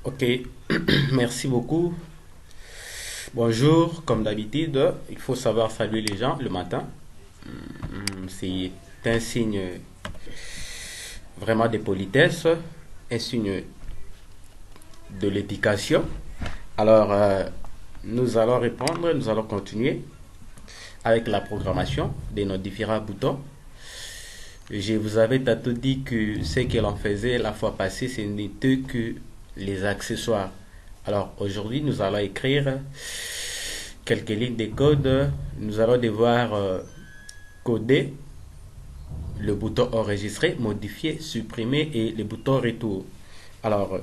Ok, merci beaucoup. Bonjour, comme d'habitude, il faut savoir saluer les gens le matin. C'est un signe vraiment de politesse, un signe de l'éducation. Alors, nous allons répondre, nous allons continuer avec la programmation de nos différents boutons. Je vous avais tantôt dit que ce que l'on faisait la fois passée, ce n'était que les accessoires. Alors aujourd'hui, nous allons écrire quelques lignes de code. Nous allons devoir coder le bouton enregistrer, modifier, supprimer et le bouton retour. Alors,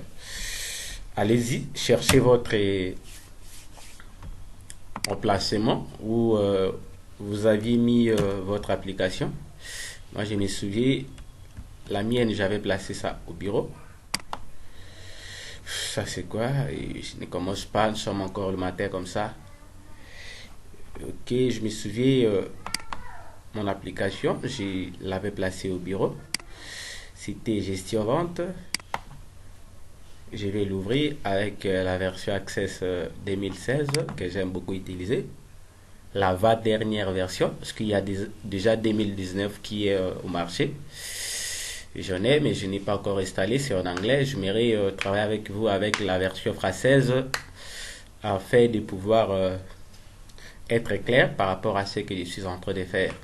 allez-y, cherchez votre emplacement où vous aviez mis votre application. Moi, je me souviens, la mienne, j'avais placé ça au bureau. Ça, c'est quoi? Et je ne commence pas, nous sommes encore le matin comme ça. Ok, je me souviens, mon application, je l'avais placée au bureau. C'était gestion vente. Je vais l'ouvrir avec la version Access 2016 que j'aime beaucoup utiliser. La dernière version, parce qu'il y a déjà 2019 qui est au marché. J'en ai, mais je n'ai pas encore installé, c'est en anglais. J'aimerais travailler avec vous avec la version française afin de pouvoir être clair par rapport à ce que je suis en train de faire.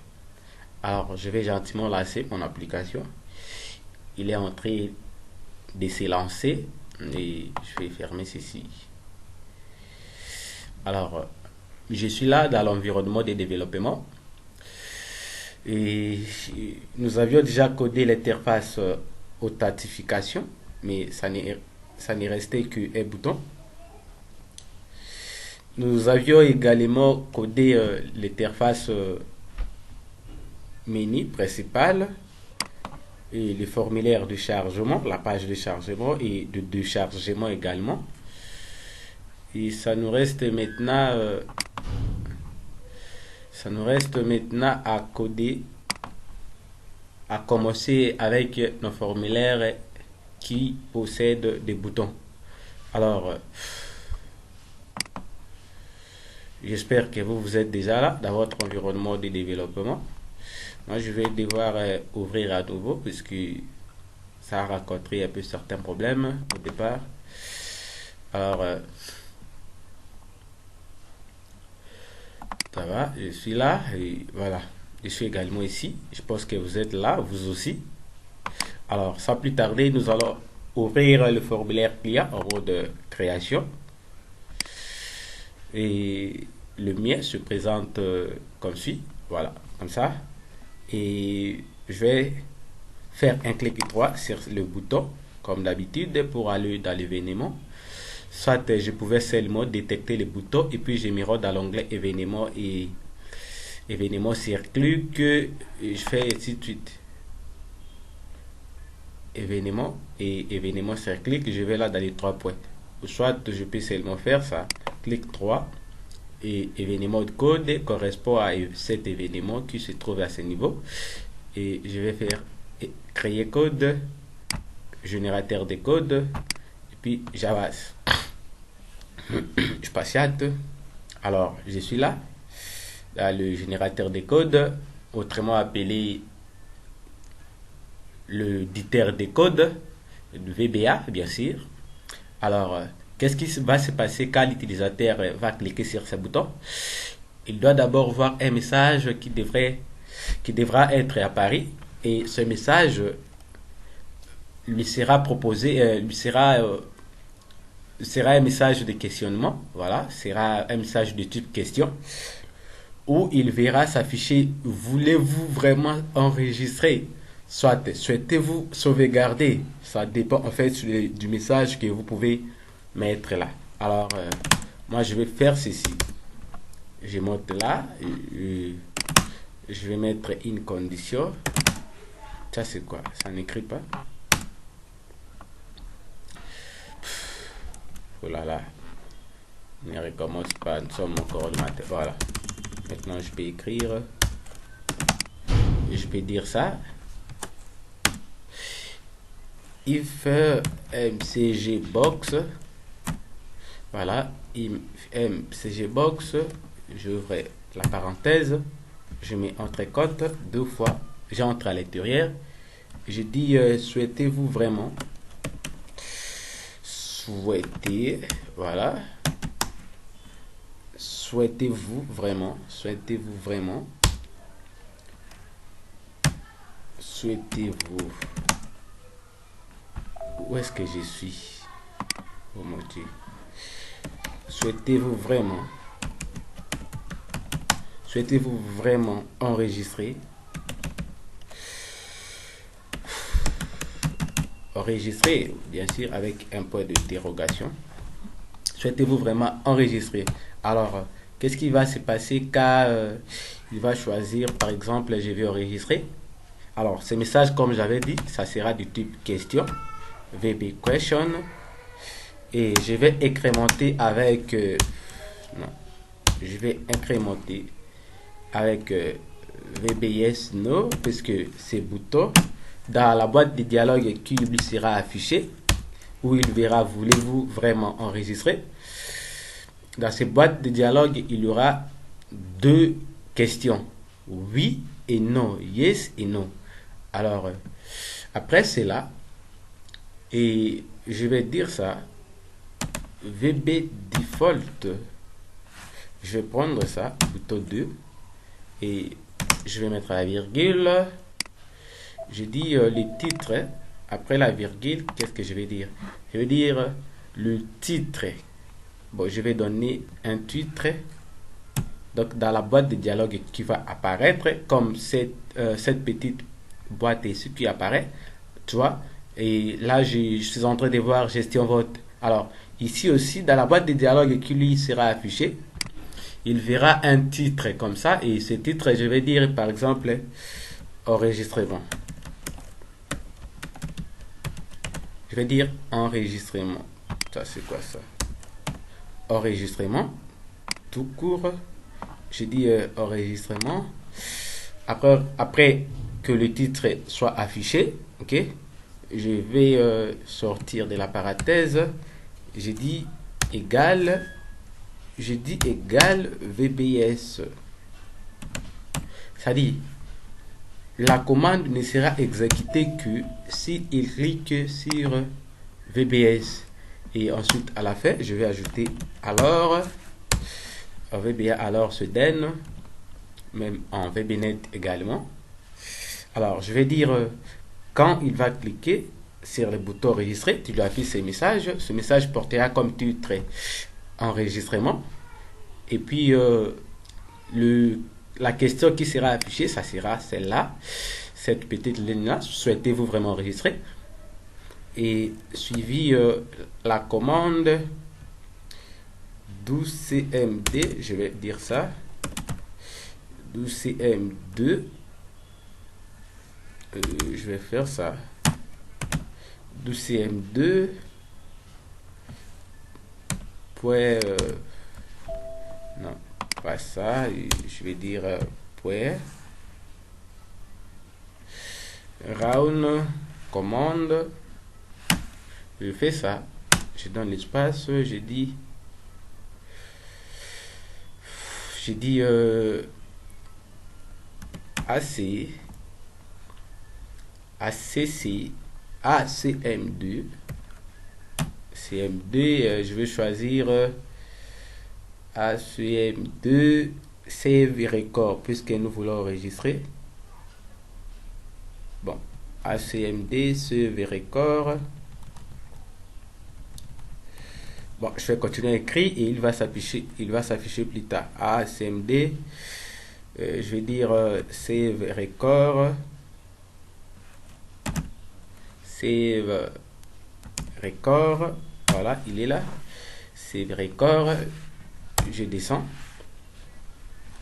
Alors, je vais gentiment lancer mon application. Il est en train de se lancer et je vais fermer ceci. Alors, je suis là dans l'environnement de développement et nous avions déjà codé l'interface authentification, mais ça n'est resté qu'un bouton. Nous avions également codé l'interface menu principale et le formulaire de chargement, la page de chargement et de déchargement également. Et ça nous reste maintenant à coder, à commencer avec nos formulaires qui possèdent des boutons. Alors, j'espère que vous êtes déjà là dans votre environnement de développement. Moi, je vais devoir ouvrir à nouveau puisque ça a rencontré un peu certains problèmes au départ. Alors, ça va, je suis là et voilà. Je suis également ici. Je pense que vous êtes là, vous aussi. Alors, sans plus tarder, nous allons ouvrir le formulaire client en mode création. Et le mien se présente comme suit. Voilà, comme ça. Et je vais faire un clic droit sur le bouton, comme d'habitude, pour aller dans l'événement. Soit je pouvais seulement détecter les boutons et puis je me rends dans l'onglet événements et événements circuit que je fais ainsi de suite. Événements et événements circuit que je vais là dans les trois points. Soit je peux seulement faire ça, clic droit et événement de code correspond à cet événement qui se trouve à ce niveau. Et je vais faire créer code, générateur de code et puis j'avance. Je patiente. Alors, je suis là, dans le générateur de code, autrement appelé le dicteur de code, le VBA, bien sûr. Alors, qu'est-ce qui va se passer quand l'utilisateur va cliquer sur ce bouton? Il doit d'abord voir un message qui devra être apparu et ce message lui sera proposé, sera un message de questionnement, voilà, sera un message de type question, où il verra s'afficher voulez-vous vraiment enregistrer, soit souhaitez-vous sauvegarder, ça dépend en fait du message que vous pouvez mettre là. Alors, moi je vais faire ceci, je monte là, je vais mettre une condition, ça c'est quoi, ça n'écrit pas, oh là là, ne recommence pas, nous sommes encore le matin. Voilà. Maintenant, je peux écrire. Je peux dire ça. If mcg box Voilà, MCG Box, j'ouvre la parenthèse, je mets entre côtes deux fois, j'entre à l'intérieur, je dis souhaitez-vous vraiment, souhaitez, voilà, souhaitez-vous vraiment, souhaitez-vous vraiment, souhaitez-vous, où est-ce que je suis? Oh mon Dieu. Souhaitez-vous vraiment enregistrer bien sûr avec un point d'interrogation. Souhaitez-vous vraiment enregistrer? Alors qu'est-ce qui va se passer quand il va choisir par exemple je vais enregistrer? Alors ce message comme j'avais dit ça sera du type question, VB question, et je vais incrémenter avec non, je vais incrémenter avec VBS no, puisque c'est bouton dans la boîte de dialogue qui lui sera affichée, où il verra voulez-vous vraiment enregistrer. Dans cette boîte de dialogue il y aura deux questions, oui et non, yes et non. Alors après cela, et je vais dire ça, VB default, je vais prendre ça, bouton 2, et je vais mettre la virgule. Je dis le titre, après la virgule, qu'est-ce que je vais dire? Je vais dire le titre. Bon, je vais donner un titre. Donc, dans la boîte de dialogue qui va apparaître, comme cette petite boîte ici qui apparaît, tu vois. Et là, je suis en train de voir gestion vote. Alors, ici aussi, dans la boîte de dialogue qui lui sera affichée, il verra un titre comme ça. Et ce titre, je vais dire, par exemple, enregistrement. Je vais dire enregistrement. Ça, c'est quoi ça? Enregistrement. Tout court. Je dis enregistrement. Après que le titre soit affiché, ok, je vais sortir de la parenthèse. Je dis égal VBS. C'est-à-dire, la commande ne sera exécutée que s'il clique sur VBS. Et ensuite, à la fin, je vais ajouter alors VBA alors se donne, même en VBNet également. Alors, je vais dire quand il va cliquer sur le bouton enregistrer, tu lui affiches ce message. Ce message portera comme titre enregistrement. Et puis, la question qui sera affichée, ça sera celle-là, cette petite ligne-là. Souhaitez-vous vraiment enregistrer? Et suivi la commande 12cmd, je vais dire ça, 12cm2, je vais faire ça, 12cm2, point, non, pas ça, je vais dire point, round, commande, je fais ça, je donne l'espace, je dis ACM2, CM2, je vais choisir ACM2 Save Record puisque nous voulons enregistrer. Bon, ACMD Save Record. Bon, je vais continuer à écrire et il va s'afficher plus tard. ACMD, je vais dire Save Record. Save Record. Voilà, il est là. Save Record. Je descends.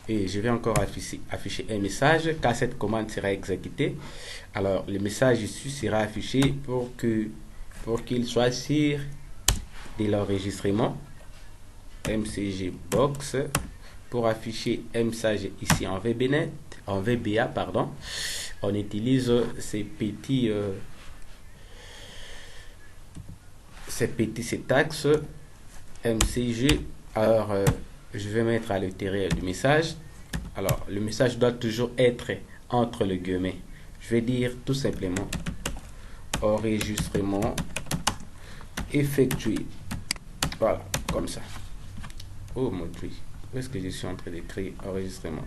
Et je vais encore afficher un message quand cette commande sera exécutée. Alors, le message ici sera affiché pour qu'il soit sûr de l'enregistrement. MCG Box pour afficher un message ici en VBNet, en VBA pardon. On utilise ces petits syntaxes MCG. Alors, je vais mettre à l'intérieur du message. Alors, le message doit toujours être entre le guillemets. Je vais dire tout simplement enregistrement effectué. Voilà, comme ça. Oh mon Dieu, où est-ce que je suis en train d'écrire enregistrement?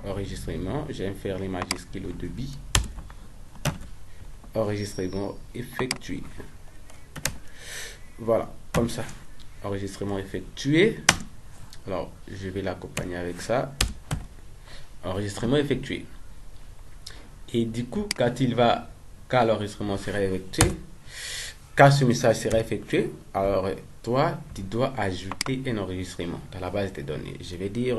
Enregistrement, j'aime faire les majuscules au début. Enregistrement effectué. Voilà, comme ça. Enregistrement effectué. Alors, je vais l'accompagner avec ça. Enregistrement effectué. Et du coup, quand l'enregistrement sera effectué, quand ce message sera effectué, alors toi, tu dois ajouter un enregistrement dans la base des données. Je vais dire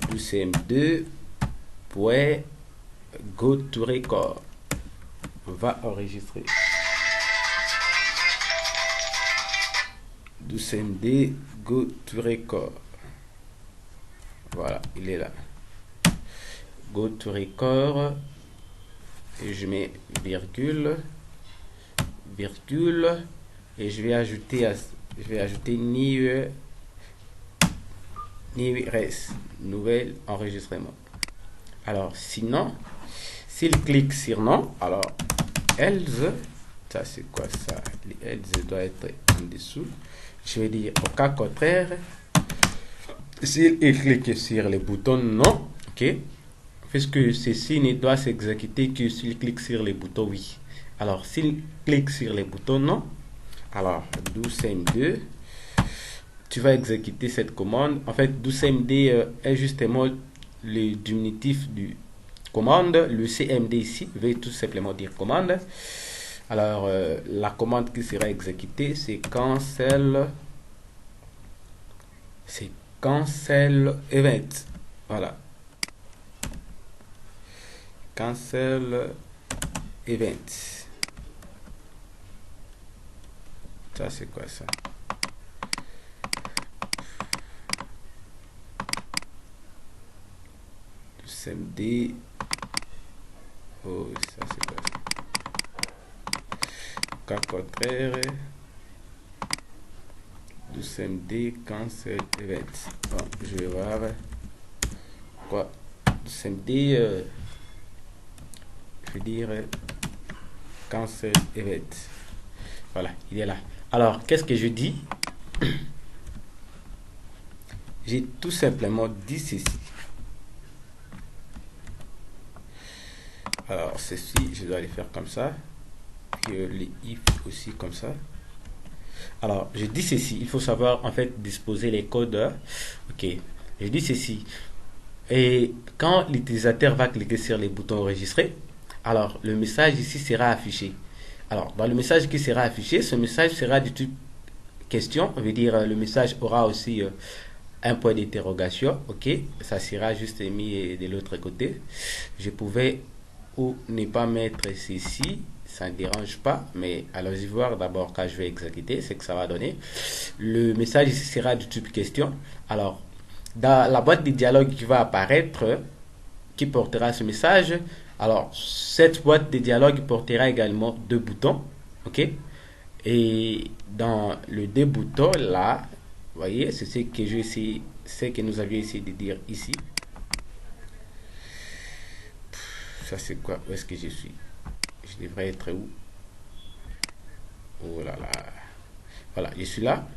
UCM2.GoToRecord va enregistrer. UCM2 GoToRecord. Voilà, il est là. GoToRecord. Et je mets virgule. Et je vais ajouter new res, nouvel enregistrement. Alors sinon, s'il clique sur non, alors else, ça c'est quoi ça? Else doit être en dessous. Je vais dire au cas contraire, s'il clique sur le bouton non, ok, puisque ceci ne doit s'exécuter que s'il clique sur le bouton oui. Alors s'il clique sur le bouton non, alors docm2, tu vas exécuter cette commande. En fait, docmd est justement le diminutif du commande. Le cmd ici veut tout simplement dire commande. Alors la commande qui sera exécutée, c'est cancel event. Voilà, cancel event. Ça c'est quoi ça? CMD. Oh, ça c'est quoi ça? Cas contraire. Du CMD cancel event. Bon, je vais voir quoi. Du CMD, je vais dire cancel event. Voilà, il est là. Alors, qu'est-ce que je dis? J'ai tout simplement dit ceci. Alors, ceci, je dois les faire comme ça. Puis les if aussi comme ça. Alors, je dis ceci. Il faut savoir, en fait, disposer les codes. Ok, je dis ceci. Et quand l'utilisateur va cliquer sur les boutons enregistrés, alors, le message ici sera affiché. Alors, dans le message qui sera affiché, ce message sera du type question. On veut dire, le message aura aussi un point d'interrogation. Ok, ça sera juste mis de l'autre côté. Je pouvais ou ne pas mettre ceci, ça ne dérange pas, mais allons-y voir d'abord quand je vais exécuter ce que ça va donner. Le message ici sera du type question. Alors, dans la boîte de dialogue qui va apparaître, qui portera ce message, alors cette boîte de dialogue portera également deux boutons, ok, et dans le deux boutons là, vous voyez, c'est ce que nous avions essayé de dire ici. Ça c'est quoi? Où est-ce que je suis? Je devrais être où? Oh là là. Voilà, je suis là.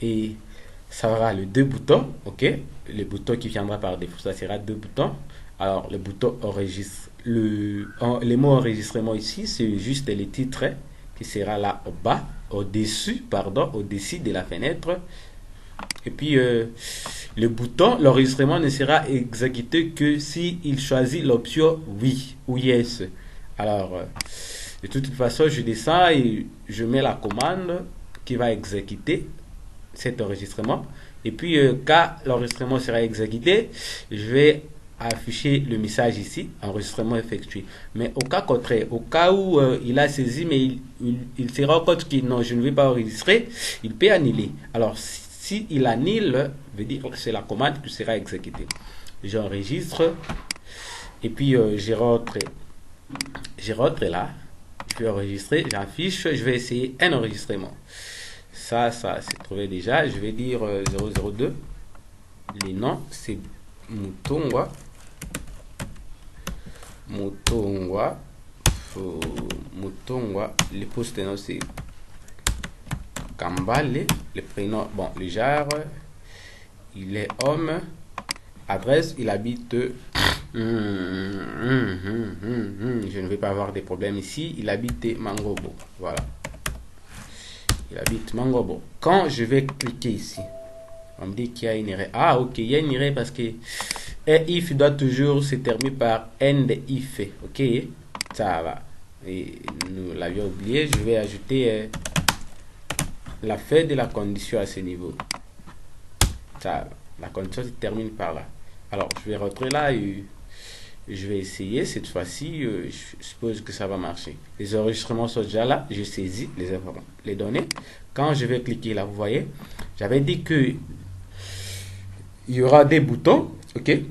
Et ça aura les deux boutons, ok. Le bouton qui viendra par défaut, ça sera deux boutons. Alors, le bouton enregistre. Les mots enregistrement ici, c'est juste le titre qui sera là au bas, au-dessus de la fenêtre. Et puis, le bouton, l'enregistrement ne sera exécuté que si il choisit l'option oui ou yes. Alors, de toute façon, je descends et je mets la commande qui va exécuter cet enregistrement. Et puis, quand l'enregistrement sera exécuté, je vais afficher le message ici, enregistrement effectué. Mais au cas contraire, au cas où il a saisi, mais il se rend compte que non, je ne vais pas enregistrer, il peut annuler. Alors, si il annule, veut dire que c'est la commande qui sera exécutée. J'enregistre et puis je rentre là. Je vais enregistrer, j'affiche, je vais essayer un enregistrement. Ça c'est trouvé déjà. Je vais dire 002. Les noms, c'est Mutongwa. Mutongwa. Mutongwa. Les postes noms, c'est Kambale. Le prénom, bon, le genre, il est homme. Adresse, il habite. Je ne vais pas avoir des problèmes ici. Il habite Mangobo. Voilà. Il habite Mangobo. Quand je vais cliquer ici, on me dit qu'il y a une erreur. Ah, ok, il y a une erreur parce que if doit toujours se terminer par end if. Ok, ça va. Et nous l'avions oublié. Je vais ajouter la fin de la condition à ce niveau. Ça, la condition se termine par là. Alors, je vais rentrer là et je vais essayer. Cette fois-ci, je suppose que ça va marcher. Les enregistrements sont déjà là. Je saisis les données. Quand je vais cliquer là, vous voyez, j'avais dit que il y aura des boutons, ok, et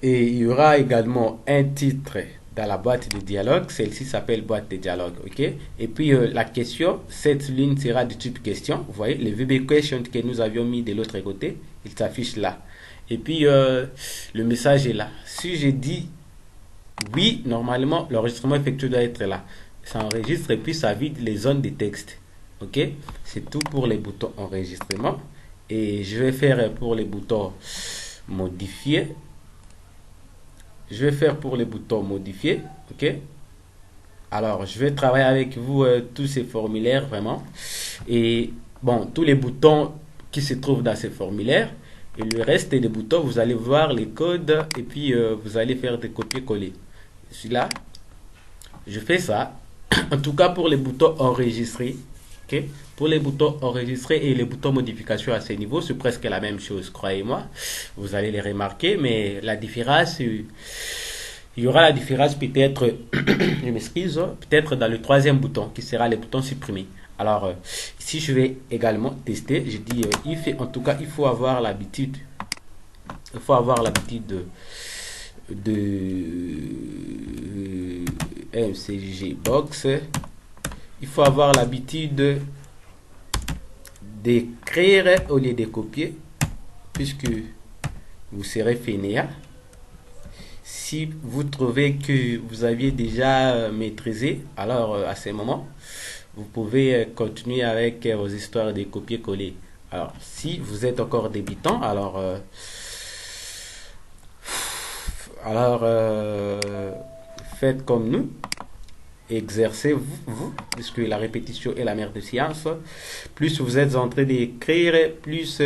il y aura également un titre dans la boîte de dialogue. Celle-ci s'appelle boîte de dialogue, ok. Et puis la question, cette ligne sera du type question. Vous voyez, le VB question que nous avions mis de l'autre côté, il s'affiche là. Et puis le message est là. Si je dis oui, normalement l'enregistrement effectué doit être là. Ça enregistre et puis ça vide les zones de texte. Ok, c'est tout pour les boutons enregistrement. Et je vais faire pour les boutons modifier. Je vais faire pour les boutons modifier. Ok. Alors, je vais travailler avec vous tous ces formulaires vraiment. Et bon, tous les boutons qui se trouvent dans ces formulaires. Et le reste des boutons, vous allez voir les codes. Et puis, vous allez faire des copier-coller. Celui-là, je fais ça. En tout cas, pour les boutons enregistrés. Ok. Pour les boutons enregistrés et les boutons modification à ces niveaux, c'est presque la même chose, croyez-moi. Vous allez les remarquer, mais la différence, il y aura la différence peut-être, je m'excuse, peut-être dans le troisième bouton, qui sera le bouton supprimé. Alors, ici, je vais également tester. Je dis, en tout cas, il faut avoir l'habitude. Il faut avoir l'habitude de MCG Box. Il faut avoir l'habitude d'écrire au lieu de copier, puisque vous serez fainéant. Si vous trouvez que vous aviez déjà maîtrisé, alors à ce moment, vous pouvez continuer avec vos histoires de copier-coller. Alors, si vous êtes encore débutant, alors faites comme nous. Exercez vous, puisque la répétition est la mère de science. Plus vous êtes en train d'écrire, plus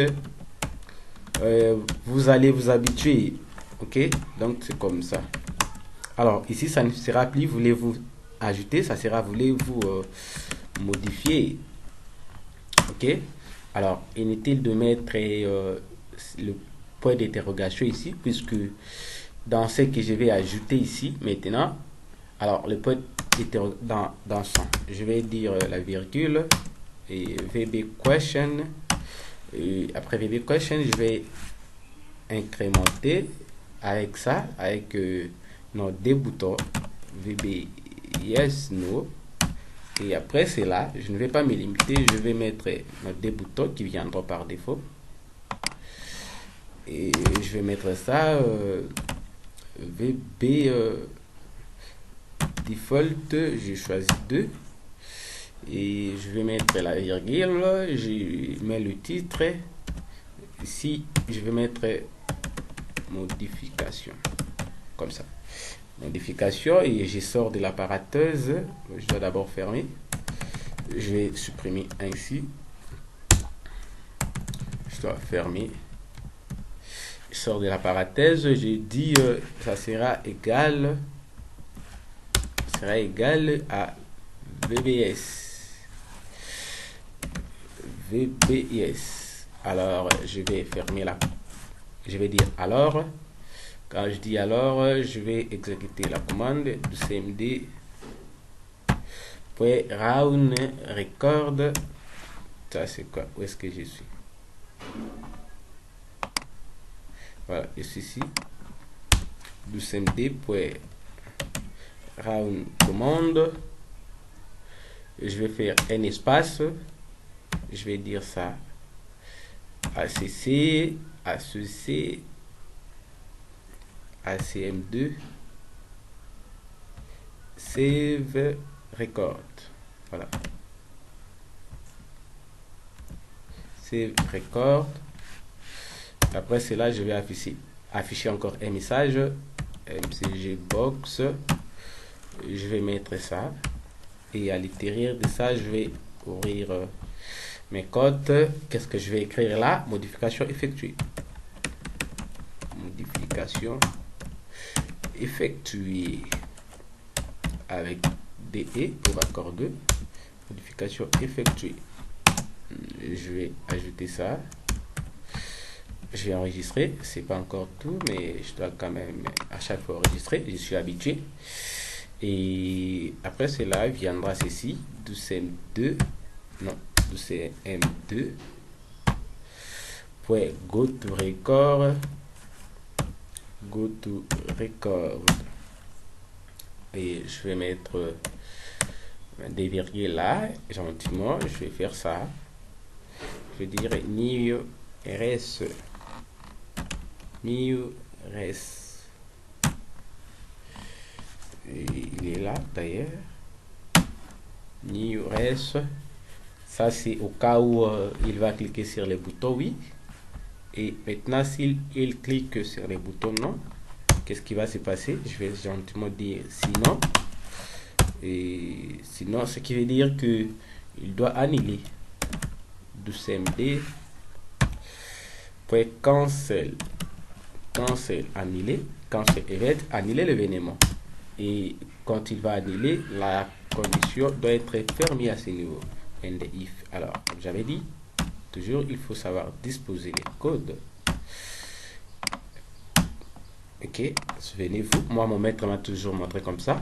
vous allez vous habituer. Ok, donc c'est comme ça. Alors ici, ça ne sera plus voulez-vous ajouter, ça sera voulez-vous modifier. Ok, alors inutile de mettre le point d'interrogation ici, puisque dans ce que je vais ajouter ici maintenant, alors le point dans son, je vais dire la virgule et VB question, et après VB question, je vais incrémenter avec ça, avec nos deux boutons VB yes no, et après c'est là, je ne vais pas me limiter, je vais mettre nos deux boutons qui viendront par défaut, et je vais mettre ça VB default, je choisis 2 et je vais mettre la virgule, je mets le titre ici, je vais mettre modification comme ça, modification, et je sors de l'apparateuse. Je dois d'abord fermer, je vais supprimer ainsi, je dois fermer, je sors de l'apparateuse, je dis ça sera égal à VBS. Alors je vais fermer là, je vais dire alors, quand je dis alors, je vais exécuter la commande du cmd round record. Ça c'est quoi, où est-ce que je suis? Voilà, je suis ici, du cmd round commande, je vais faire un espace, je vais dire ça, ACC, ACC, ACM2, Save Record. Voilà. Save Record. Après cela, je vais afficher encore un message. MCG Box. Je vais mettre ça. Et à l'intérieur de ça, je vais ouvrir mes codes. Qu'est-ce que je vais écrire là? Modification effectuée. Modification effectuée. Avec DE pour accord 2. Modification effectuée. Je vais ajouter ça. Je vais enregistrer. C'est pas encore tout, mais je dois quand même à chaque fois enregistrer. Je suis habitué. Et après cela viendra ceci. 12M2. Non. 12M2. Go to record. Go to record. Et je vais mettre des virgules là, gentiment. Je vais faire ça. Je vais dire new res. New res. Il est là d'ailleurs. New res. Ça c'est au cas où il va cliquer sur les boutons oui. Et maintenant s'il clique sur les boutons non, qu'est-ce qui va se passer? Je vais gentiment dire sinon. Et sinon, ce qui veut dire que il doit annuler. 12md. Cancel. Cancel, annuler. Cancel event, annuler l'événement. Et quand il va annuler, la condition doit être fermée à ce niveau. And if. Alors, comme j'avais dit, toujours il faut savoir disposer les codes. Ok, souvenez-vous, moi mon maître m'a toujours montré comme ça,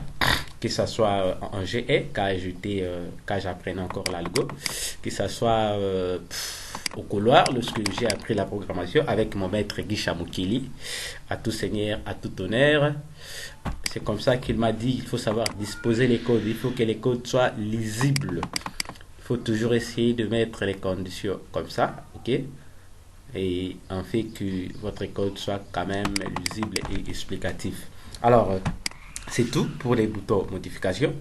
que ce soit en GE, quand j'apprenais encore l'algo, que ce soit au couloir, lorsque j'ai appris la programmation avec mon maître Guy Chamoukili, à tout seigneur, à tout honneur. C'est comme ça qu'il m'a dit, il faut savoir disposer les codes, il faut que les codes soient lisibles. Il faut toujours essayer de mettre les conditions comme ça, ok? Et en fait que votre code soit quand même lisible et explicatif. Alors, c'est tout pour les boutons modification.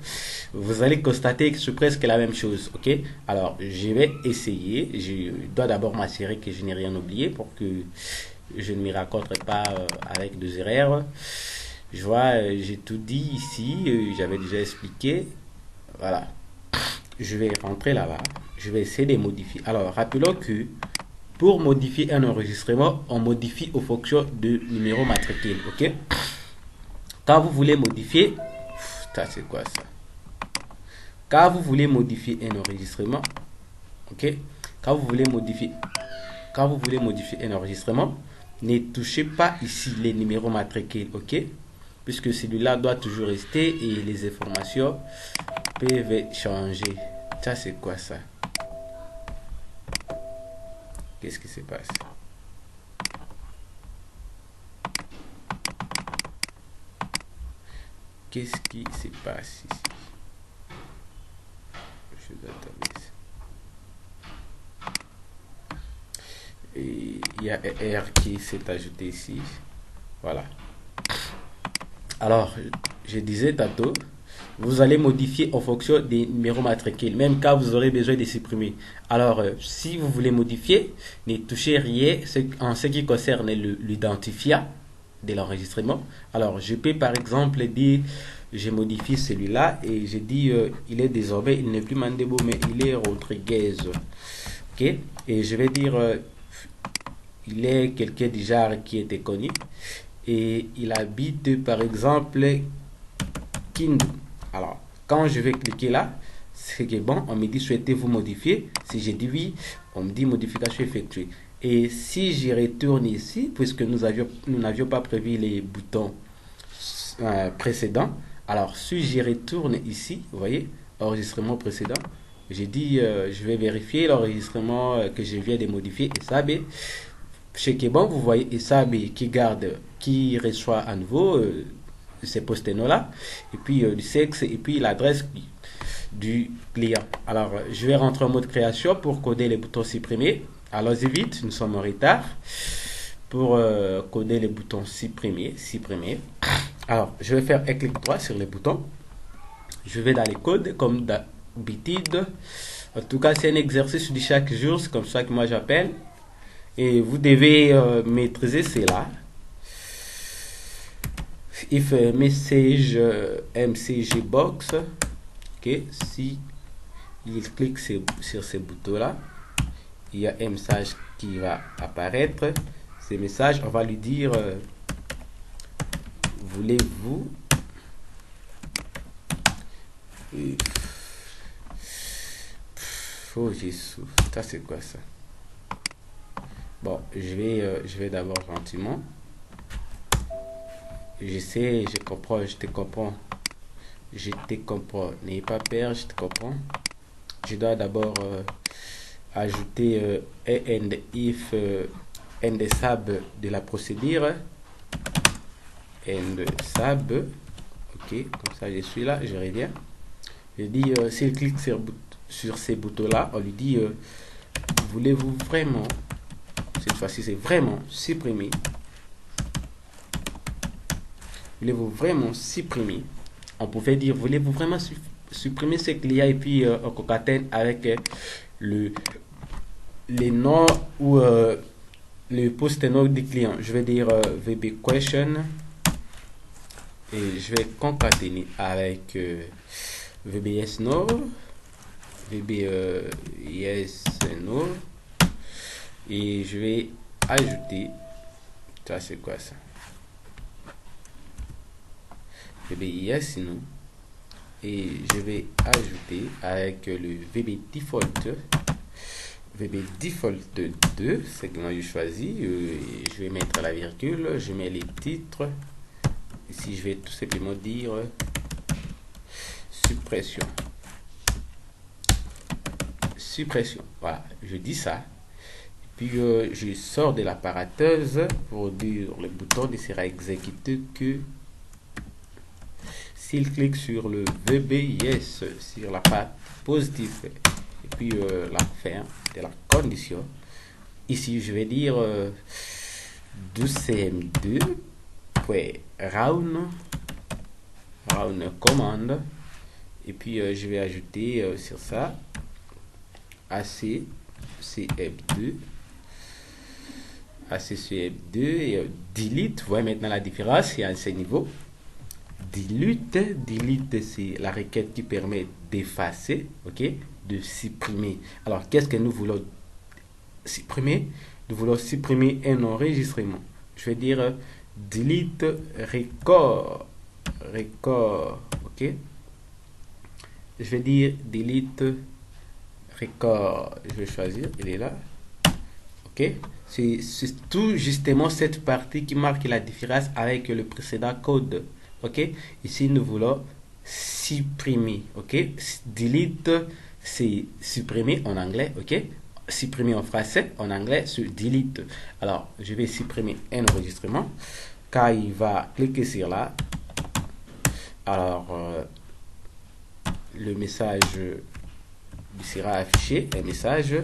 Vous allez constater que c'est presque la même chose, ok? Alors, je vais essayer. Je dois d'abord m'assurer que je n'ai rien oublié pour que je ne m'y raconte pas avec des erreurs. Je vois, j'ai tout dit ici. J'avais déjà expliqué. Voilà. Je vais rentrer là-bas. Je vais essayer de modifier. Alors, rappelons que pour modifier un enregistrement, on modifie aux fonctions de numéro matricule, ok? Quand vous voulez modifier, ça c'est quoi ça? Quand vous voulez modifier un enregistrement, ok? Quand vous voulez modifier un enregistrement, ne touchez pas ici les numéros matricules, ok? Puisque celui-là doit toujours rester et les informations peuvent changer. Ça c'est quoi ça? Qu'est-ce qui se passe? Qu'est-ce qui se passe ici? Je dois taper. Et il y a un R qui s'est ajouté ici. Voilà. Alors, je disais tantôt, vous allez modifier en fonction des numéros matricules, même quand vous aurez besoin de supprimer. Alors, si vous voulez modifier, ne touchez rien en ce qui concerne l'identifiant de l'enregistrement. Alors, je peux par exemple dire, je modifie celui-là et je dis, il est désormais, il n'est plus Mandebo, mais il est Rodriguez. Ok? Et je vais dire, il est quelqu'un du genre qui était connu et il habite par exemple Kindu. Alors, quand je vais cliquer là, c'est que bon, on me dit souhaitez-vous modifier. Si j'ai dit oui, on me dit modification effectuée. Et si j'y retourne ici, puisque nous n'avions pas prévu les boutons précédents, alors si j'y retourne ici, vous voyez, enregistrement précédent, j'ai dit je vais vérifier l'enregistrement que je viens de modifier, SAB. Chez Kebon, vous voyez SAB qui reçoit à nouveau ces post-it là, et puis du sexe, et puis l'adresse du client. Alors, je vais rentrer en mode création pour coder les boutons supprimés. Allons-y vite, nous sommes en retard. Pour coder les boutons supprimer. Alors, je vais faire un clic droit sur les boutons. Je vais dans les codes comme d'habitude. En tout cas, c'est un exercice de chaque jour, c'est comme ça que moi j'appelle. Et vous devez maîtriser cela. If message mcg box, ok, si il clique sur ces boutons là, il y a un message qui va apparaître. Ces messages, on va lui dire voulez-vous oh Jésus, ça c'est quoi ça? Bon, je vais d'abord gentiment. Je sais, je comprends, je te comprends. Je te comprends. N'ayez pas peur, je te comprends. Je dois d'abord ajouter and if and sub de la procédure. And sub. Ok, comme ça je suis là, je reviens. Je dis, s'il clique sur ces boutons-là, on lui dit, voulez-vous vraiment, cette fois-ci c'est vraiment supprimer. Voulez-vous vraiment supprimer? On pouvait dire, voulez-vous vraiment supprimer ce client et puis on concatène avec les noms ou le post-nom du client. Je vais dire VB question et je vais concaténer avec VBS no, VB yes no et je vais ajouter, ça c'est quoi ça? VB yes no et je vais ajouter avec le VB default 2, c'est que moi j'ai choisi. Je vais mettre la virgule, je mets les titres. Ici je vais tout simplement dire suppression. Voilà, je dis ça. Puis je sors de l'apparateuse pour dire le bouton ne sera exécuté que s'il clique sur le VB yes, sur la part positive. Et puis la fin de la condition. Ici, je vais dire 12cm2.round commande. Et puis je vais ajouter sur ça ACCF2 et delete. Vous voyez maintenant la différence, il y a à ce niveau. Delete, c'est la requête qui permet d'effacer, ok, de supprimer. Alors, qu'est-ce que nous voulons supprimer? Nous voulons supprimer un enregistrement. Je vais dire delete record, ok. Je vais dire delete record. Je vais choisir, il est là, ok. C'est tout justement cette partie qui marque la différence avec le précédent code. Ok, ici nous voulons supprimer. Ok, delete c'est supprimer en anglais. Ok, supprimer en français, en anglais c'est delete. Alors je vais supprimer un enregistrement. Quand il va cliquer sur là, alors le message sera affiché, un message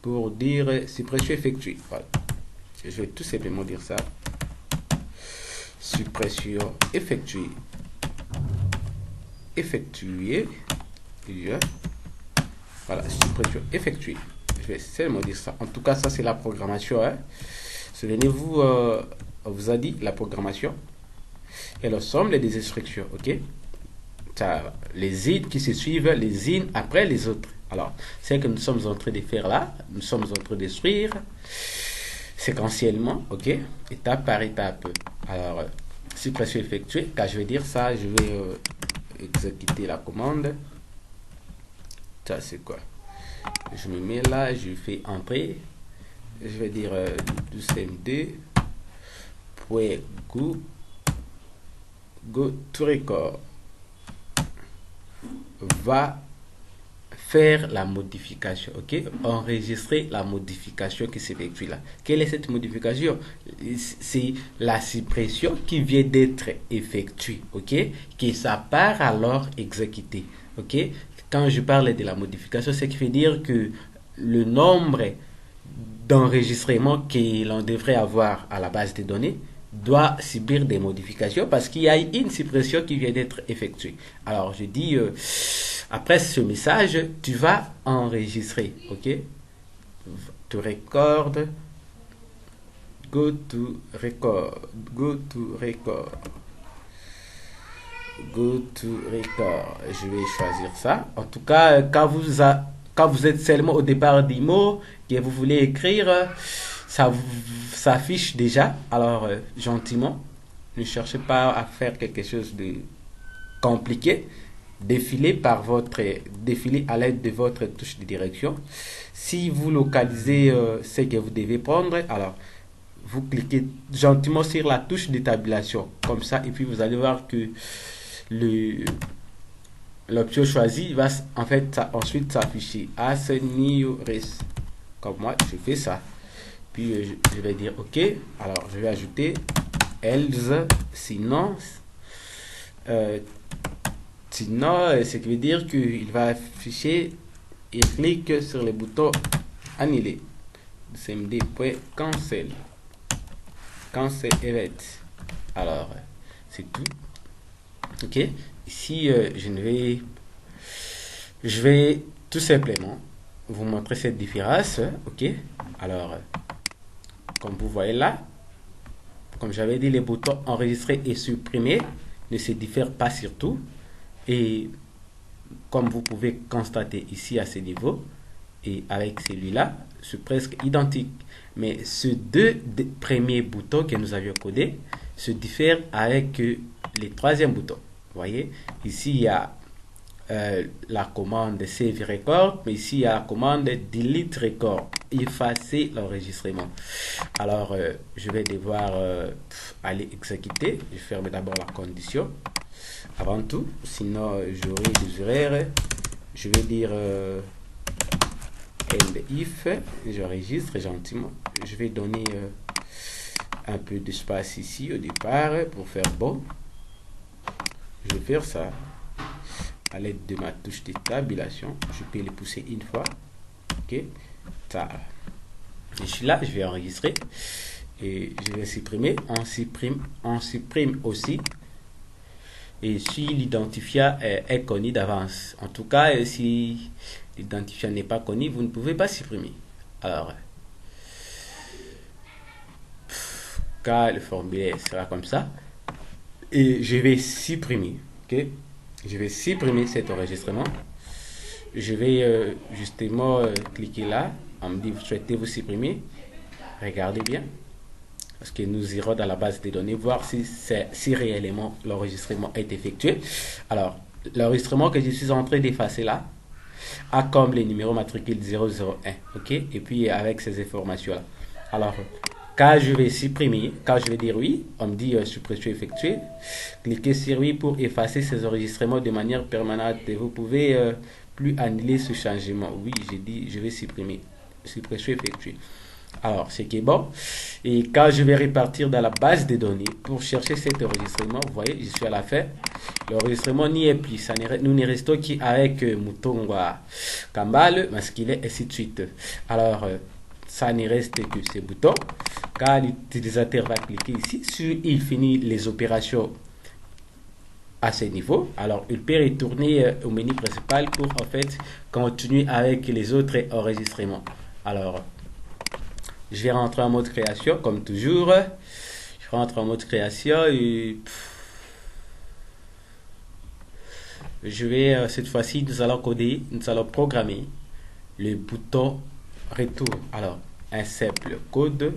pour dire suppression effectuée. Voilà, je vais tout simplement dire ça. Suppression effectuée. Voilà, suppression effectuée. Je vais seulement dire ça. En tout cas, ça c'est la programmation. Hein. Souvenez-vous, on vous a dit la programmation et l'ensemble des instructions. Ok. Ça, les in qui se suivent, les in après les autres. Alors, c'est ce que nous sommes en train de faire là. Nous sommes en train d'instruire séquentiellement, ok, étape par étape. Alors, suppression effectuée, quand je vais dire ça, je vais exécuter la commande. Ça, c'est quoi? Je me mets là, je fais entrer. Je vais dire 12cm2.go to record. Va faire la modification, ok, enregistrer la modification qui s'effectue là. Quelle est cette modification? C'est la suppression qui vient d'être effectuée, ok, qui ça part alors exécuter, ok. quand je parle de la modification, c'est qui veut dire que le nombre d'enregistrements que l'on devrait avoir à la base de données doit subir des modifications parce qu'il y a une suppression qui vient d'être effectuée. Alors je dis, après ce message, tu vas enregistrer, ok? To record, go to record, go to record, go to record. Je vais choisir ça. En tout cas, quand vous êtes seulement au départ d'IMO, que vous voulez écrire, ça s'affiche déjà. Alors, gentiment, ne cherchez pas à faire quelque chose de compliqué. Défilez à l'aide de votre touche de direction. Si vous localisez ce que vous devez prendre, alors vous cliquez gentiment sur la touche de tabulation, comme ça, et puis vous allez voir que l'option choisie va en fait ensuite s'afficher as new res. Comme moi, je fais ça. Puis je vais dire OK. Alors je vais ajouter else, sinon, ce qui veut dire qu'il va afficher et clique sur le bouton annuler. cmd.cancel. Cancel event. Alors, c'est tout. Ok. Ici, je vais tout simplement vous montrer cette différence. Ok. Alors, comme vous voyez là, comme j'avais dit, les boutons enregistrer et supprimer ne se diffèrent pas sur tout. Et comme vous pouvez constater ici à ce niveau, et avec celui-là, c'est presque identique. Mais ces deux premiers boutons que nous avions codés se diffèrent avec les troisième bouton. Vous voyez, ici il y a la commande save record, mais ici il y a la commande delete record, effacer l'enregistrement. Alors je vais devoir aller exécuter. Je ferme d'abord la condition avant tout, sinon j'aurai des erreurs. Je vais dire and if, j'enregistre gentiment. Je vais donner un peu d'espace ici au départ pour faire bon. Je vais faire ça à l'aide de ma touche de tabulation. Je peux le pousser une fois. Ok, ça. Je suis là, je vais enregistrer et je vais supprimer. On supprime aussi. Et si l'identifiant est connu d'avance, en tout cas, si l'identifiant n'est pas connu, vous ne pouvez pas supprimer. Alors, car le formulaire sera comme ça, et je vais supprimer. Ok, je vais supprimer cet enregistrement. Je vais justement cliquer là. On me dit, vous souhaitez vous supprimer. Regardez bien. Parce que nous irons dans la base des données voir si réellement l'enregistrement est effectué. Alors, l'enregistrement que je suis en train d'effacer là a comme les numéros matricule 001. Ok, et puis avec ces informations-là. Alors, quand je vais supprimer, quand je vais dire oui, on me dit suppression effectuée. Cliquez sur oui pour effacer ces enregistrements de manière permanente. Et vous pouvez plus annuler ce changement. Oui, j'ai dit je vais supprimer. Suppression effectuée. Alors, ce qui est bon. Et quand je vais repartir dans la base de données pour chercher cet enregistrement, vous voyez, je suis à la fin. L'enregistrement n'y est plus. Nous ne restons qu'avec Mutongwa Kambal, masculin, et ainsi de suite. Alors, ça ne reste que ces boutons. Quand l'utilisateur va cliquer ici, il finit les opérations à ce niveau. Alors, il peut retourner au menu principal pour en fait continuer avec les autres enregistrements. Alors, je vais rentrer en mode création comme toujours. Je rentre en mode création et je vais cette fois-ci nous allons coder, nous allons programmer le bouton retour. Alors un simple code.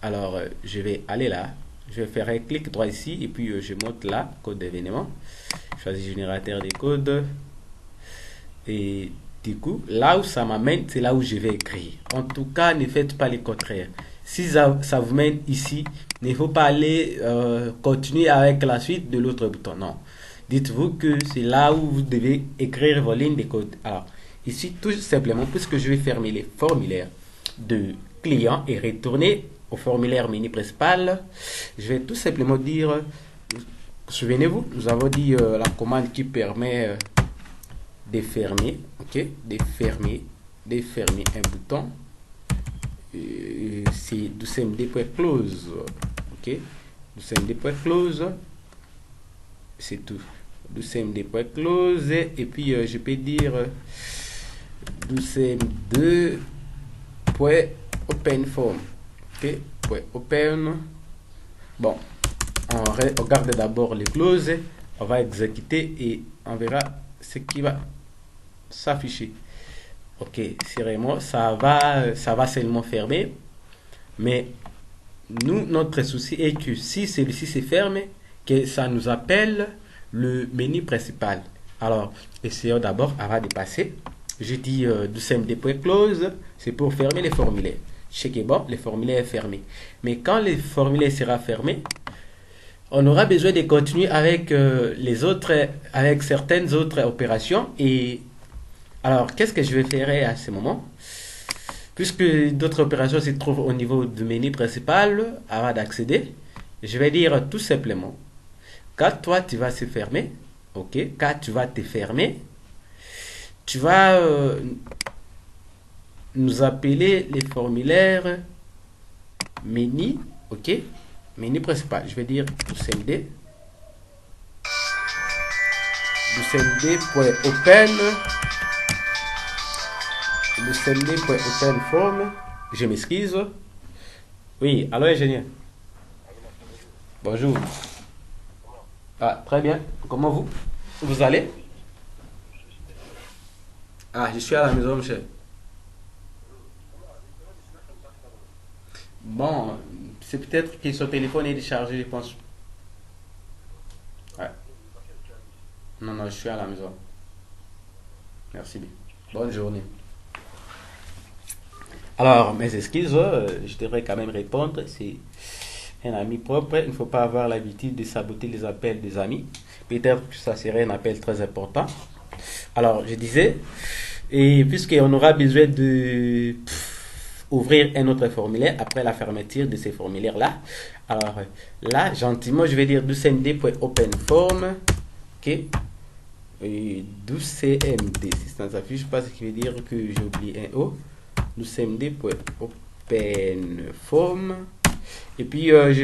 Alors je vais aller là, je vais faire un clic droit ici et puis je monte là code d'événement. Je choisis générateur des codes et du coup, là où ça m'amène, c'est là où je vais écrire. En tout cas, ne faites pas le contraire. Si ça vous mène ici, il ne faut pas aller continuer avec la suite de l'autre bouton. Non. Dites-vous que c'est là où vous devez écrire vos lignes de code. Alors, ici, tout simplement, puisque je vais fermer les formulaires de client et retourner au formulaire menu principal, je vais tout simplement dire Souvenez-vous, nous avons dit la commande qui permet de fermer, ok, de fermer un bouton. C'est docmd.close, ok, docmd.close, c'est tout. docmd.close, et puis je peux dire docmd.openForm, ok, .open. Bon, on regarde d'abord les clauses, on va exécuter et on verra ce qui va s'afficher. Ok, sérieusement, ça va seulement fermer, mais nous, notre souci est que si celui-ci se ferme, que ça nous appelle le menu principal. Alors, essayons d'abord avant de passer. Je dis docmd.close, c'est pour fermer les formulaires. Checkez bon, le formulaire est fermé. Mais quand le formulaire sera fermé, on aura besoin de continuer avec avec certaines autres opérations. Et alors, qu'est-ce que je vais faire à ce moment? Puisque d'autres opérations se trouvent au niveau du menu principal, avant d'accéder, je vais dire tout simplement, quand toi tu vas se fermer, ok, quand tu vas te fermer, tu vas nous appeler les formulaires menu, ok, menu principal. Je vais dire docmd.open, docmd.openForm. Je m'excuse. Oui, allô ingénieur. Bonjour. Ah, très bien. Comment vous allez? Ah, je suis à la maison, monsieur. Bon, c'est peut-être que son téléphone est déchargé, je pense. Ouais. Non, non, je suis à la maison. Merci bien. Bonne journée. Alors, mes excuses, je devrais quand même répondre. C'est un ami propre. Il ne faut pas avoir l'habitude de saboter les appels des amis. Peut-être que ça serait un appel très important. Alors, je disais, et puisqu'on aura besoin de ouvrir un autre formulaire après la fermeture de ces formulaires-là, alors là, gentiment, je vais dire docmd.openForm, ok, et docmd, si ça ne s'affiche pas, ce qui veut dire que j'ai oublié un O, docmd.openForm, et puis je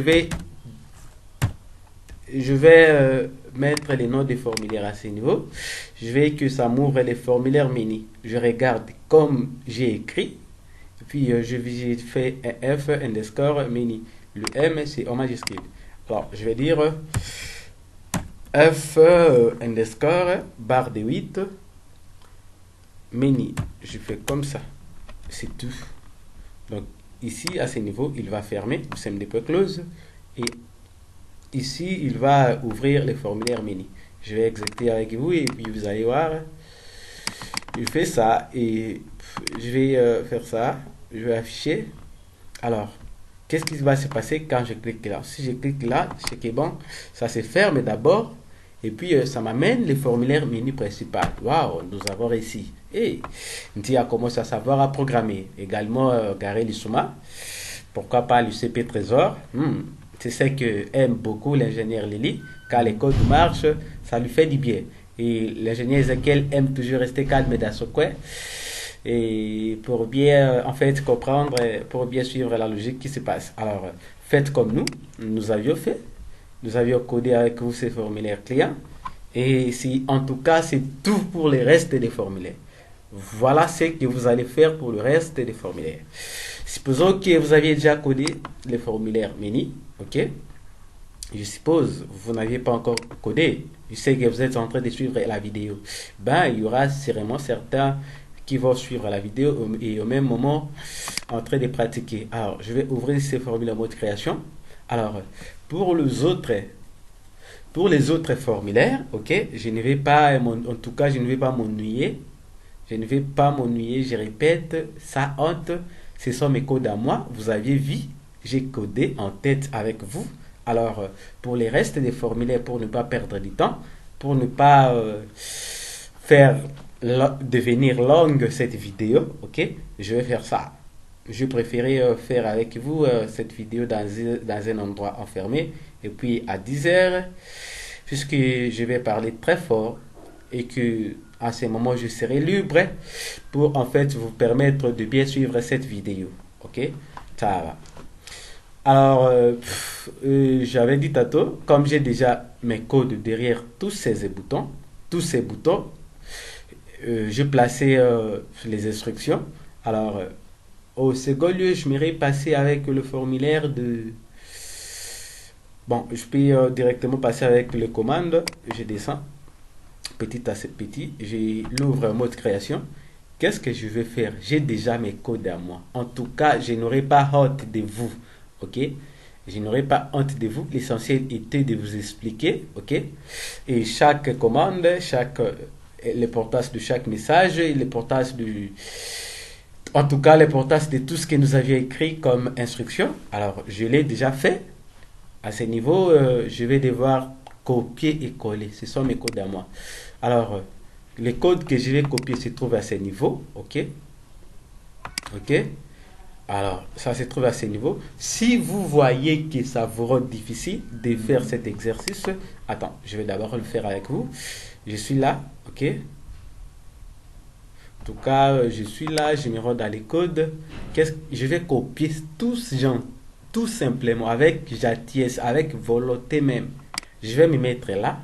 vais mettre les noms des formulaires à ce niveau. Je vais que ça m'ouvre les formulaires mini. Je regarde comme j'ai écrit. Et puis j'ai fait un F underscore mini. Le M c'est en majuscule. Alors je vais dire F underscore barre de 8 mini. Je fais comme ça. C'est tout. Donc ici à ce niveau il va fermer. docmd.close. Et ici, il va ouvrir les formulaires mini. Je vais exécuter avec vous et puis vous allez voir. Il fait ça et je vais faire ça. Je vais afficher. Alors, qu'est-ce qui va se passer quand je clique là? Si je clique là, c'est que bon, ça se ferme d'abord et puis ça m'amène les formulaires mini principal. Waouh, nous avons réussi. Et Ntia commence à savoir à programmer. Également, Gary Lissouma. Pourquoi pas l'UCP Trésor? C'est ce que aime beaucoup l'ingénieur Lily. Quand les codes marchent, ça lui fait du bien. Et l'ingénieur Ezekiel aime toujours rester calme dans son coin. Et pour bien, en fait, comprendre, pour bien suivre la logique qui se passe. Alors, faites comme nous avions fait. Nous avions codé avec vous ces formulaires clients. Et si, en tout cas, c'est tout pour le reste des formulaires. Voilà ce que vous allez faire pour le reste des formulaires. Supposons que vous aviez déjà codé les formulaires mini, ok? Je suppose vous n'aviez pas encore codé. Je sais que vous êtes en train de suivre la vidéo. Ben, il y aura sûrement certains qui vont suivre la vidéo et au même moment en train de pratiquer. Alors, je vais ouvrir ces formulaires mode création. Alors, pour les autres formulaires, ok, je ne vais pas, en tout cas, je ne vais pas m'ennuyer. Je ne vais pas m'ennuyer, je répète, ça honte, ce sont mes codes à moi. Vous aviez vu, j'ai codé en tête avec vous. Alors, pour les restes des formulaires, pour ne pas perdre du temps, pour ne pas faire devenir longue cette vidéo, ok, je vais faire ça. Je préférais faire avec vous cette vidéo dans un endroit enfermé. Et puis à 10 heures, puisque je vais parler très fort et que à ce moment je serai libre pour en fait vous permettre de bien suivre cette vidéo. Ok? Ça va. Alors, j'avais dit tantôt, comme j'ai déjà mes codes derrière tous ces boutons, je plaçais les instructions. Alors, au second lieu, je m'irai passer avec le formulaire de... Bon, je peux directement passer avec les commandes. Je descends petit à petit. Je l'ouvre en mode création. Qu'est-ce que je vais faire? J'ai déjà mes codes à moi. En tout cas, je n'aurai pas honte de vous. Ok? Je n'aurai pas honte de vous. L'essentiel était de vous expliquer. Ok? Et chaque commande, l'importance de chaque message, l'importance du... En tout cas, l'importance de tout ce que nous avions écrit comme instruction. Alors, je l'ai déjà fait. À ce niveau, je vais devoir copier et coller. Ce sont mes codes à moi. Alors, les codes que je vais copier se trouvent à ce niveau. Ok? Ok? Alors, ça se trouve à ce niveau. Si vous voyez que ça vous rend difficile de faire cet exercice, attends, je vais d'abord le faire avec vous. Je suis là. Ok? En tout cas, je suis là, je me rends dans les codes. Je vais copier tous gens, tout simplement, avec gentillesse, avec volonté même. Je vais me mettre là.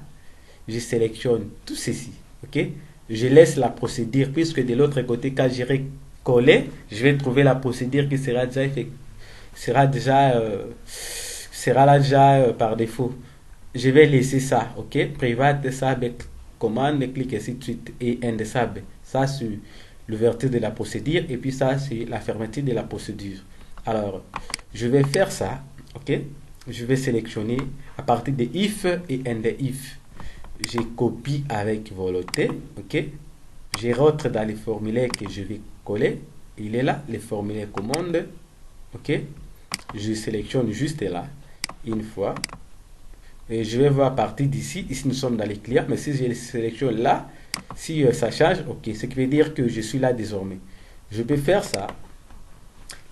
Je sélectionne tout ceci. Ok? Je laisse la procédure, puisque de l'autre côté, quand j'irai coller, je vais trouver la procédure qui sera déjà effectuée. Sera là déjà par défaut. Je vais laisser ça. Ok? Private sab commande, clique ainsi de suite et end sab. Ça, c'est l'ouverture de la procédure et puis ça, c'est la fermeture de la procédure. Alors, je vais faire ça. Ok? Je vais sélectionner à partir de if et end if. Je copie avec volonté. Ok? Je rentre dans les formulaires que je vais coller. Il est là, les formulaires commande. Ok? Je sélectionne juste là. Une fois. Et je vais voir à partir d'ici. Ici, nous sommes dans les clients. Mais si je sélectionne là, si ça change, ok. Ce qui veut dire que je suis là désormais. Je peux faire ça.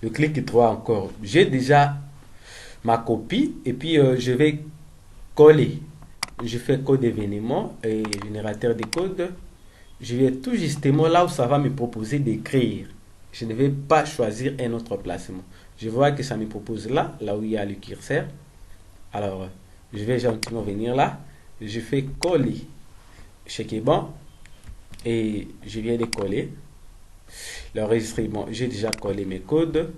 Le clic droit encore. J'ai déjà ma copie. Et puis, je vais coller. Je fais code événement et générateur de code. Je vais tout justement là où ça va me proposer d'écrire. Je ne vais pas choisir un autre placement. Je vois que ça me propose là, là où il y a le curseur. Alors, je vais gentiment venir là. Je fais coller. Check est bon. Et je viens de coller. L'enregistrement, j'ai déjà collé mes codes.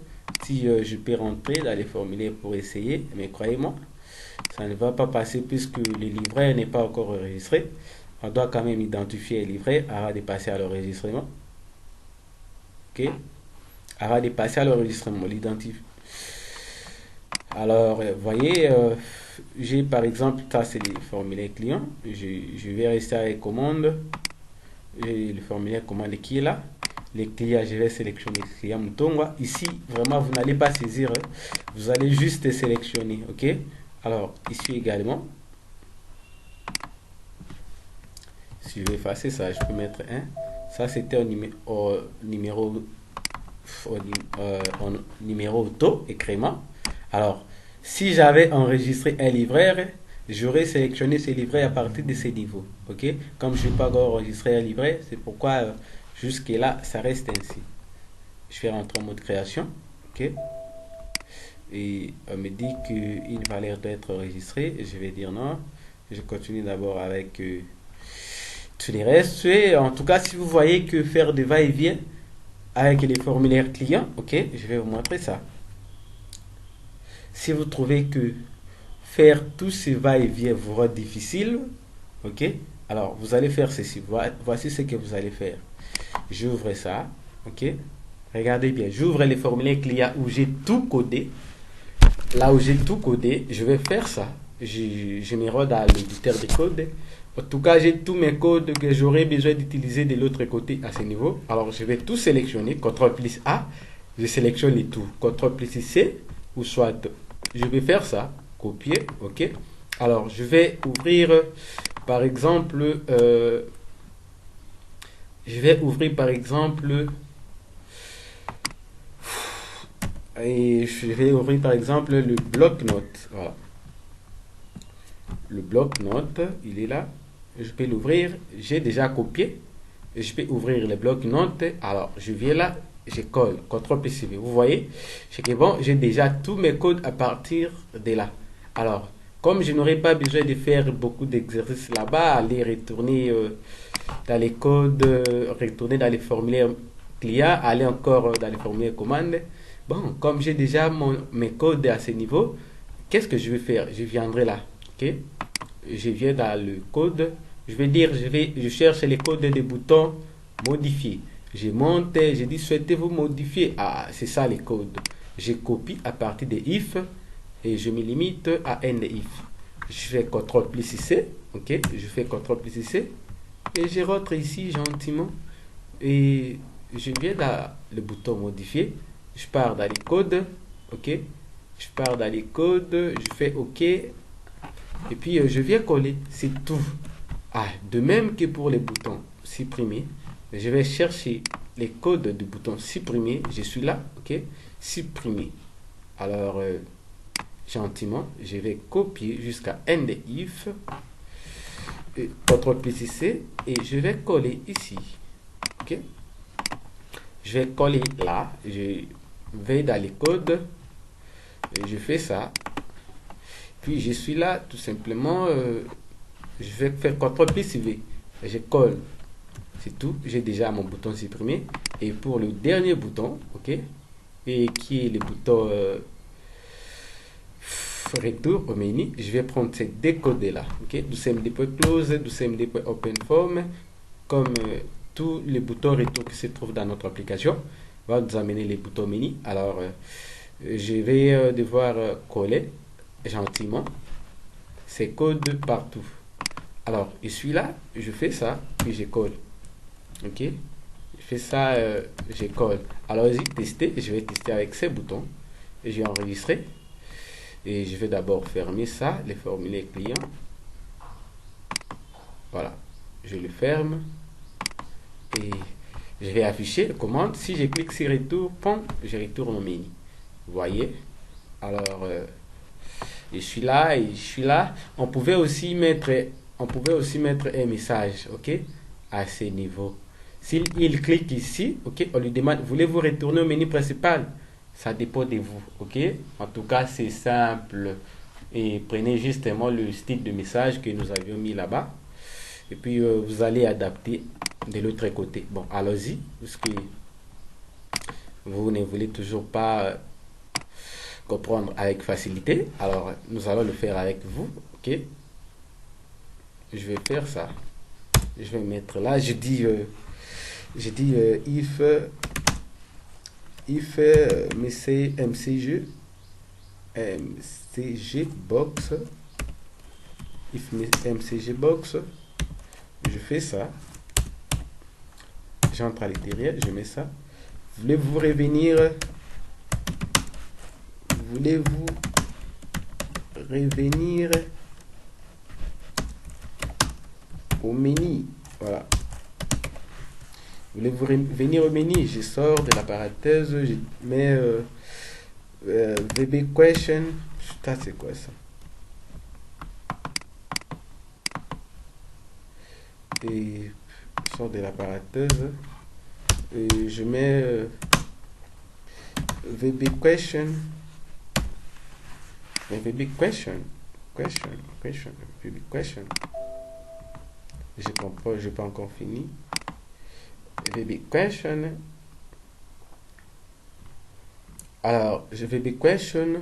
Si je peux rentrer dans les formulaires pour essayer, mais croyez-moi, ça ne va pas passer puisque le livret n'est pas encore enregistré. On doit quand même identifier le livret avant de passer à l'enregistrement. Ok? Avant de passer à l'enregistrement, l'identifie. Alors, voyez, j'ai par exemple, ça c'est le formulaire client. Je vais rester avec commande. J'ai le formulaire commande qui est là. Les clients, je vais sélectionner client Mutongwa. Ici, vraiment, vous n'allez pas saisir. Vous allez juste sélectionner. Ok? Alors, ici également. Si je vais effacer ça, je peux mettre 1. Ça, c'était au numéro auto écrément. Alors, si j'avais enregistré un livret, j'aurais sélectionné ce livret à partir de ces niveaux. Ok? Comme je n'ai pas encore enregistré un livret, c'est pourquoi jusque là, ça reste ainsi. Je vais rentrer en mode création. Ok? Et on me dit qu'une valeur doit être enregistrée. Je vais dire non. Je continue d'abord avec tous les restes. Et en tout cas, si vous voyez que faire des va-et-vient avec les formulaires clients, ok, je vais vous montrer ça. Si vous trouvez que faire tous ces va-et-vient vous rend difficile, ok, alors vous allez faire ceci. Voici ce que vous allez faire. J'ouvre ça, ok. Regardez bien, j'ouvre les formulaires clients où j'ai tout codé. Là où j'ai tout codé, je vais faire ça. Je me rends dans l'éditeur de code. En tout cas, j'ai tous mes codes que j'aurais besoin d'utiliser de l'autre côté à ce niveau. Alors, je vais tout sélectionner. CTRL plus A. Je sélectionne les tout. CTRL plus C. Ou soit, je vais faire ça. Copier. OK. Alors, je vais ouvrir, par exemple, et je vais ouvrir par exemple le bloc-notes. Voilà. le bloc-notes, il est là. Je peux l'ouvrir. J'ai déjà copié. Je peux ouvrir le bloc-notes. Alors, je viens là, je colle. CTRL plus CV. Vous voyez, c'est que bon, j'ai déjà tous mes codes à partir de là. Alors, comme je n'aurai pas besoin de faire beaucoup d'exercices là-bas, aller retourner dans les codes, retourner dans les formulaires clients, aller encore dans les formulaires commandes. Bon, comme j'ai déjà mes codes à ce niveau, qu'est-ce que je vais faire? Je viendrai là, ok? Je viens dans le code, je vais dire, je cherche les codes des boutons modifier. Je monte, je dis souhaitez-vous modifier? Ah, c'est ça les codes. Je copie à partir de if et je me limite à end if. Je fais CTRL plus C, ok? Je fais CTRL plus C et je rentre ici gentiment et je viens dans le bouton modifier. Je pars dans les codes, ok? Je pars dans les codes, je fais OK et puis je viens coller, c'est tout. Ah, de même que pour les boutons supprimer, je vais chercher les codes du bouton supprimer. Je suis là, ok? Supprimer. Alors, gentiment, je vais copier jusqu'à end if, CTRL plus C et je vais coller ici, ok? Je vais coller là, je vais dans les codes, et je fais ça. Puis je suis là, tout simplement, je vais faire CTRL plus V. Je colle, c'est tout. J'ai déjà mon bouton supprimé. Et pour le dernier bouton, ok, et qui est le bouton retour au menu, je vais prendre ces deux codes là, ok, do close, do open form, comme tous les boutons retour qui se trouvent dans notre application, va nous amener les boutons menu. Alors, je vais devoir coller gentiment ces codes partout. Alors, je suis là, je fais ça, puis je colle. Ok? Je fais ça, je colle. Alors, vas-y, tester. Je vais tester avec ces boutons. Et j'ai enregistré. Et je vais d'abord fermer ça, les formulaires clients. Voilà. Je le ferme. Et je vais afficher la commande. Si je clique sur retour, pom, je retourne au menu. Vous voyez? Alors, je suis là et je suis là. On pouvait aussi mettre un message, ok, à ce niveau. S'il clique ici, ok, on lui demande, voulez-vous retourner au menu principal? Ça dépend de vous, ok. En tout cas, c'est simple. Et prenez justement le style de message que nous avions mis là-bas. Et puis, vous allez adapter de l'autre côté. Bon, allons-y, parce que vous ne voulez toujours pas comprendre avec facilité. Alors, nous allons le faire avec vous, ok. Je vais faire ça. Je vais mettre là, je dis if mcg box, if mcg box, je fais ça, j'entre à l'intérieur, je mets ça. Voulez-vous revenir au menu? Voilà. Voulez-vous venir au menu? Je sors de la parenthèse, je mets VB question. Putain, c'est quoi ça? Et je sors de la parenthèse et je mets VB question. VB question. VB question. Je comprends, je n'ai pas encore fini. VB question. Alors, je VB question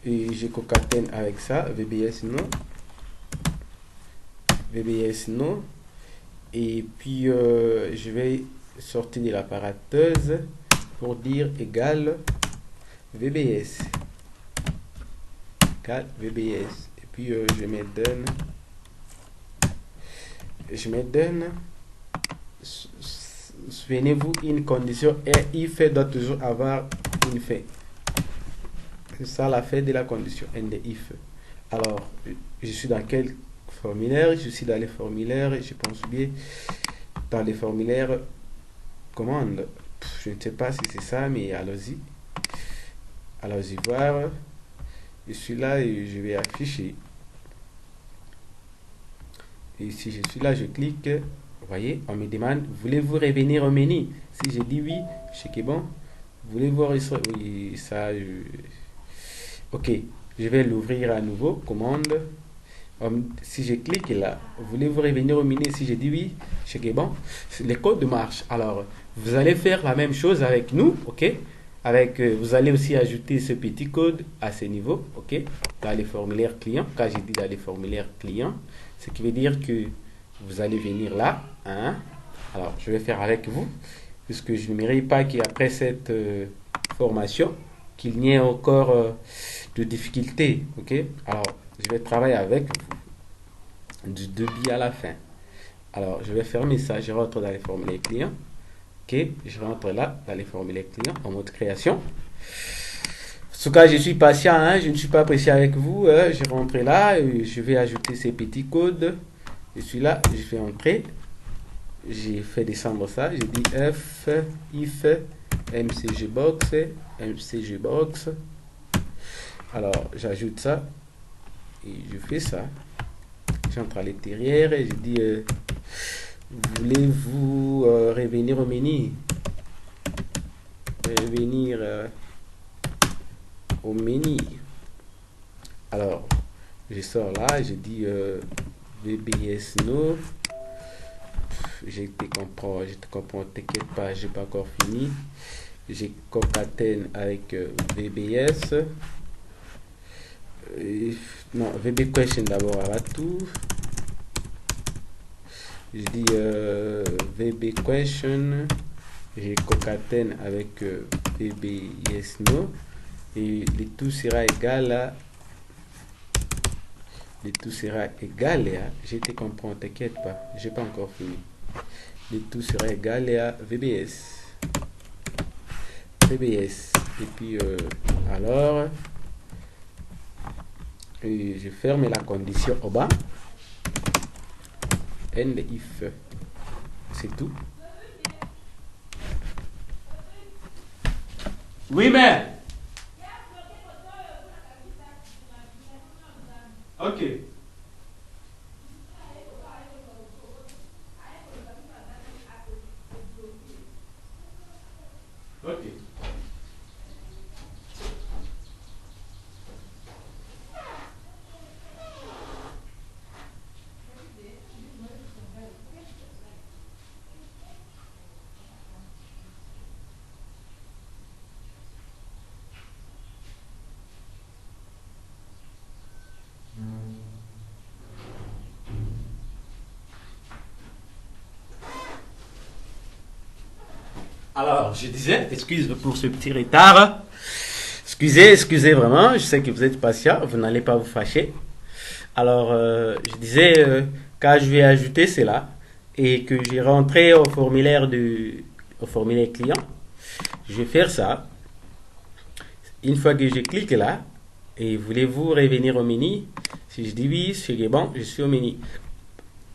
et je concatène avec ça. VBS non. VBS non. Et puis, je vais sortir de la parenthèse pour dire égal VBS. Égal VBS. Et puis, je me donne. Souvenez-vous, une condition est if doit toujours avoir une fin. C'est ça la fin de la condition, end if. Alors, je suis dans quel formulaire? Je suis dans les formulaires, je pense bien, dans les formulaires commande. Je ne sais pas si c'est ça, mais allons-y. Allons-y voir. Je suis là et je vais afficher. Et si je suis là, je clique. Vous voyez, on me demande, voulez-vous revenir au menu? Si je dis oui, je sais que bon. Voulez-vous oui, ça, ok, je vais l'ouvrir à nouveau. Commande. Si je clique là, voulez-vous revenir au menu? Si je dis oui, je sais que bon, les codes marchent. Alors, vous allez faire la même chose avec nous, ok? Avec, vous allez aussi ajouter ce petit code à ce niveau, ok? Dans les formulaires clients. Quand j'ai dit dans les formulaires clients, ce qui veut dire que vous allez venir là, hein? Alors, je vais faire avec vous, puisque je n'aimerais pas qu'après cette formation, qu'il n'y ait encore de difficultés, ok? Alors, je vais travailler avec vous du début à la fin. Alors, je vais fermer ça, je rentre dans les formulaires clients. Ok, je rentre là, dans les formulaires clients, en mode création. En tout cas, je suis patient, hein, je ne suis pas pressé avec vous. Je rentre là, je vais ajouter ces petits codes. Je suis là, je fais entrer. J'ai fait descendre ça. Je dis F, if, mcgbox. Alors, j'ajoute ça. Et je fais ça. J'entre à l'intérieur et je dis voulez-vous revenir au menu? Revenir au menu. Alors, je sors là, je dis VBS no. Je te comprends, t'inquiète pas, j'ai pas encore fini. J'ai concatène avec VBS. Non, VB question d'abord avant tout. Je dis VB question. J'ai concatène avec VB yes no. Et le tout sera égal à. Le tout sera égal à. Je te comprends, t'inquiète pas, j'ai pas encore fini. Le tout sera égal à VBS. VBS. Et puis, alors. Et je ferme la condition au bas. And if. C'est tout. Oui, mais. Ok. Ok. Alors, je disais, excuse pour ce petit retard. Excusez vraiment, je sais que vous êtes patient, vous n'allez pas vous fâcher. Alors, je disais, quand je vais ajouter cela et que j'ai rentré au formulaire client, je vais faire ça. Une fois que je clique là, et voulez-vous revenir au menu? Si je dis oui, c'est bon, je suis au menu.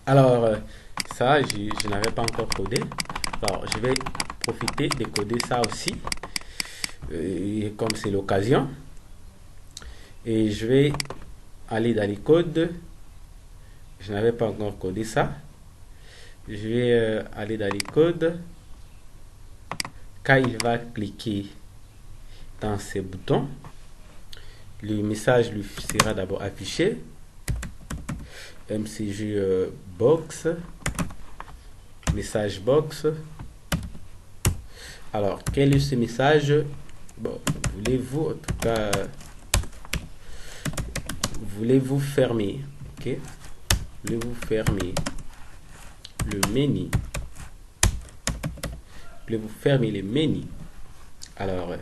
Alors, ça, je n'avais pas encore codé. Alors, je vais profiter de coder ça aussi, comme c'est l'occasion. Et je vais aller dans les codes. Je n'avais pas encore codé ça. Je vais aller dans les codes. Quand il va cliquer dans ces boutons, le message lui sera d'abord affiché. MCG box, message box. Alors, quel est ce message? Bon, voulez-vous, en tout cas, voulez-vous fermer? Ok, voulez-vous fermer le menu? Voulez-vous fermer le menu? Alors,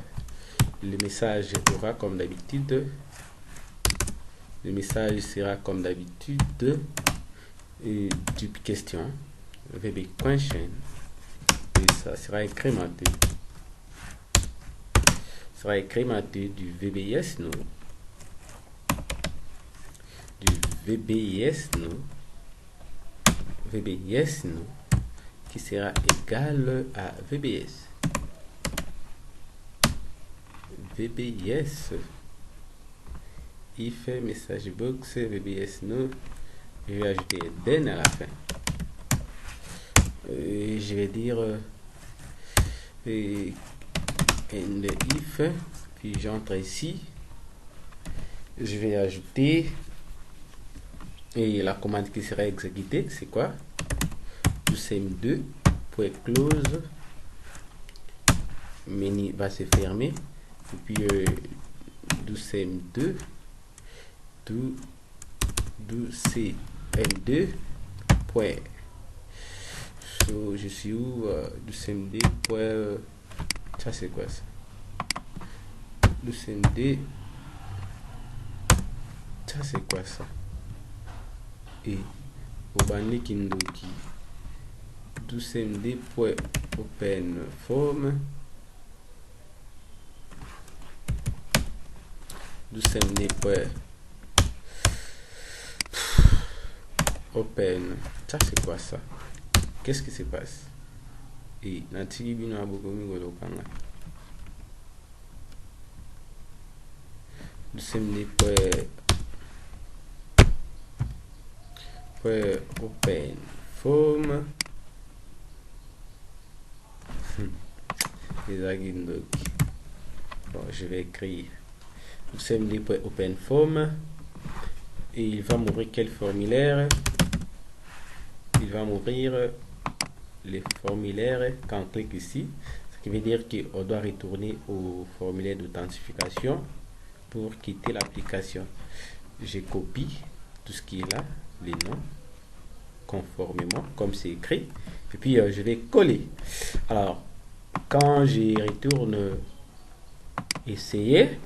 le message aura comme d'habitude. Le message sera comme d'habitude du question VB question. Et ça sera incrémenté. Sera incrémenté du VBS no. Du VBS no. VBS no. Qui sera égal à VBS. VBS. If message box VBS no je vais ajouter den à la fin. Et je vais dire end if, puis j'entre ici. Je vais ajouter, et la commande qui sera exécutée, c'est quoi? DoSem2 .close, menu va se fermer, et puis DoSem2 DoSem2 point, so, je suis où? DoSem2 point, ça c'est quoi ça? DoSem2, ça c'est quoi ça? Et Obani Kindoki DoSem2 point open form, DoSem2 point open, ça c'est quoi ça? Qu'est-ce qui se passe? Et Natigi Bino Abogomi Golokanga DoSem2 point open form. Bon, je vais écrire DoSem2 point open form, et il va m'ouvrir quel formulaire? Il va m'ouvrir les formulaires quand on clique ici, ce qui veut dire qu'on doit retourner au formulaire d'authentification pour quitter l'application. Je copie tout ce qui est là, les noms, conformément comme c'est écrit, et puis je vais coller. Alors quand j'y retourne essayer,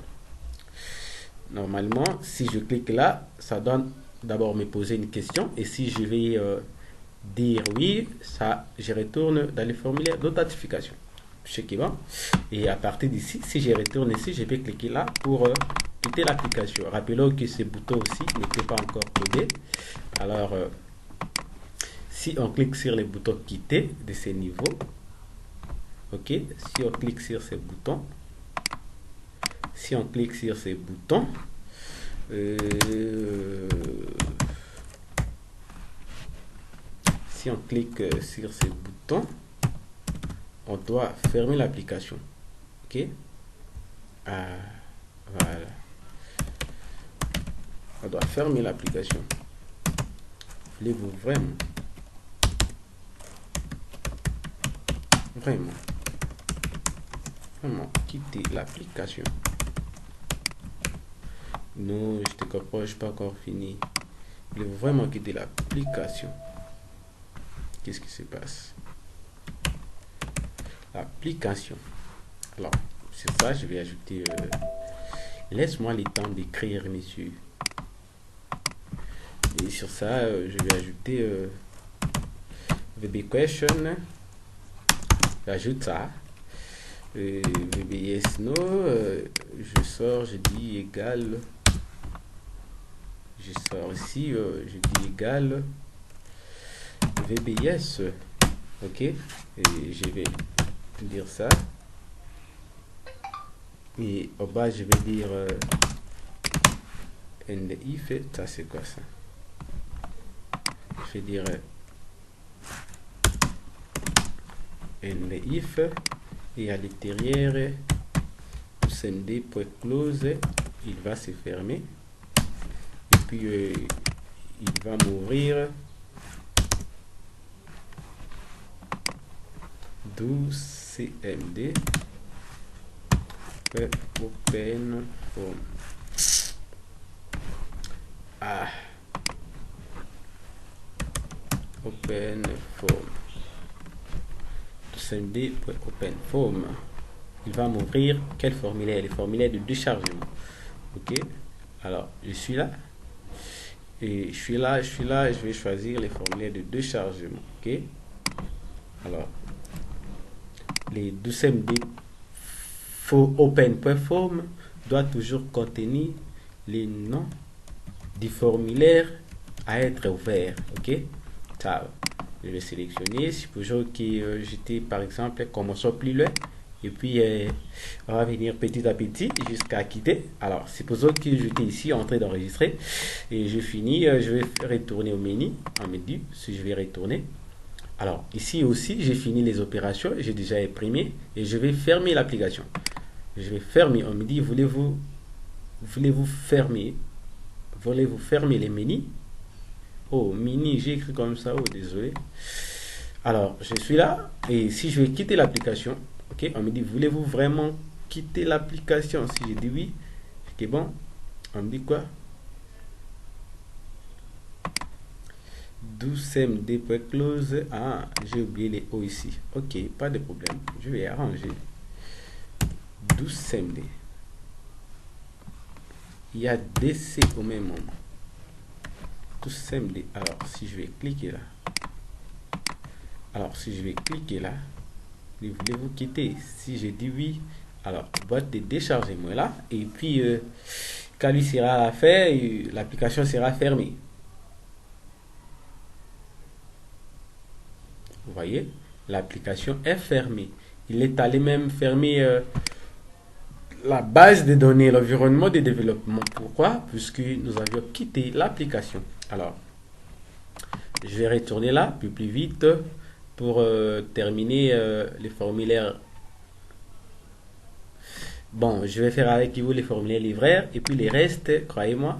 normalement si je clique là, ça donne d'abord me poser une question, et si je vais dire oui, ça je retourne dans les formulaires d'authentification, ce qui va. Et à partir d'ici, si je retourne ici, je vais cliquer là pour quitter l'application. Rappelons que ce bouton aussi n'était pas encore codé. Alors si on clique sur les boutons quitter de ces niveaux, ok, si on clique sur ces boutons, si on clique sur ces boutons, si on clique sur ces boutons, on doit fermer l'application. Ok, voilà, on doit fermer l'application. Voulez-vous vraiment quitter l'application? Non, je te comprends, je n'ai pas encore fini. Voulez-vous vraiment quitter l'application? Qu'est-ce qui se passe? L'application. Alors, sur ça, je vais ajouter... laisse-moi le temps d'écrire, messieurs. Et sur ça, je vais ajouter... VB question. J'ajoute ça. VBS no. Je sors, je dis égal. Je sors ici, je dis égal. VBS. Ok. Et je vais dire ça. Et au bas, je vais dire and if. Ça, c'est quoi ça? Je vais dire and if, et à l'intérieur DoSem2.close, il va se fermer, et puis il va m'ouvrir DoSem2 open form. Open form. DoSem2 open form. Il va m'ouvrir quel formulaire? Les formulaires de déchargement. Ok, alors je suis là, et je suis là, je vais choisir les formulaires de déchargement. Ok, alors les DoSem2 open.form doit toujours contenir les noms du formulaire à être ouvert. Ok, ça je vais sélectionner. Supposons que j'étais par exemple commençons plus loin, Et puis, on va venir petit à petit jusqu'à quitter. Alors, supposons que j'étais ici en train d'enregistrer et je finis, je vais retourner au menu. On me dit si je vais retourner. Alors, ici aussi, j'ai fini les opérations, j'ai déjà imprimé et je vais fermer l'application. Je vais fermer. On me dit, voulez-vous fermer les menus? Oh, mini, j'ai écrit comme ça. Oh, désolé. Alors, je suis là et si je vais quitter l'application, ok, on me dit, voulez-vous vraiment quitter l'application? Si je dis oui, ok, bon, on me dit quoi? 12cmd.close. Ah, j'ai oublié les O ici. Ok, pas de problème. Je vais arranger. 12cmd. Il y a DC au même moment. 12cmd. Alors, si je vais cliquer là. Alors, si je vais cliquer là, voulez-vous quitter? Si je dis oui, alors, boîte de déchargement là. Et puis, quand lui sera fait, l'application sera fermée. Vous voyez, l'application est fermée. Il est allé même fermer la base de données, l'environnement de développement. Pourquoi? Puisque nous avions quitté l'application. Alors, je vais retourner là plus vite pour terminer les formulaires. Bon, je vais faire avec vous les formulaires livraires et puis les restes, croyez-moi,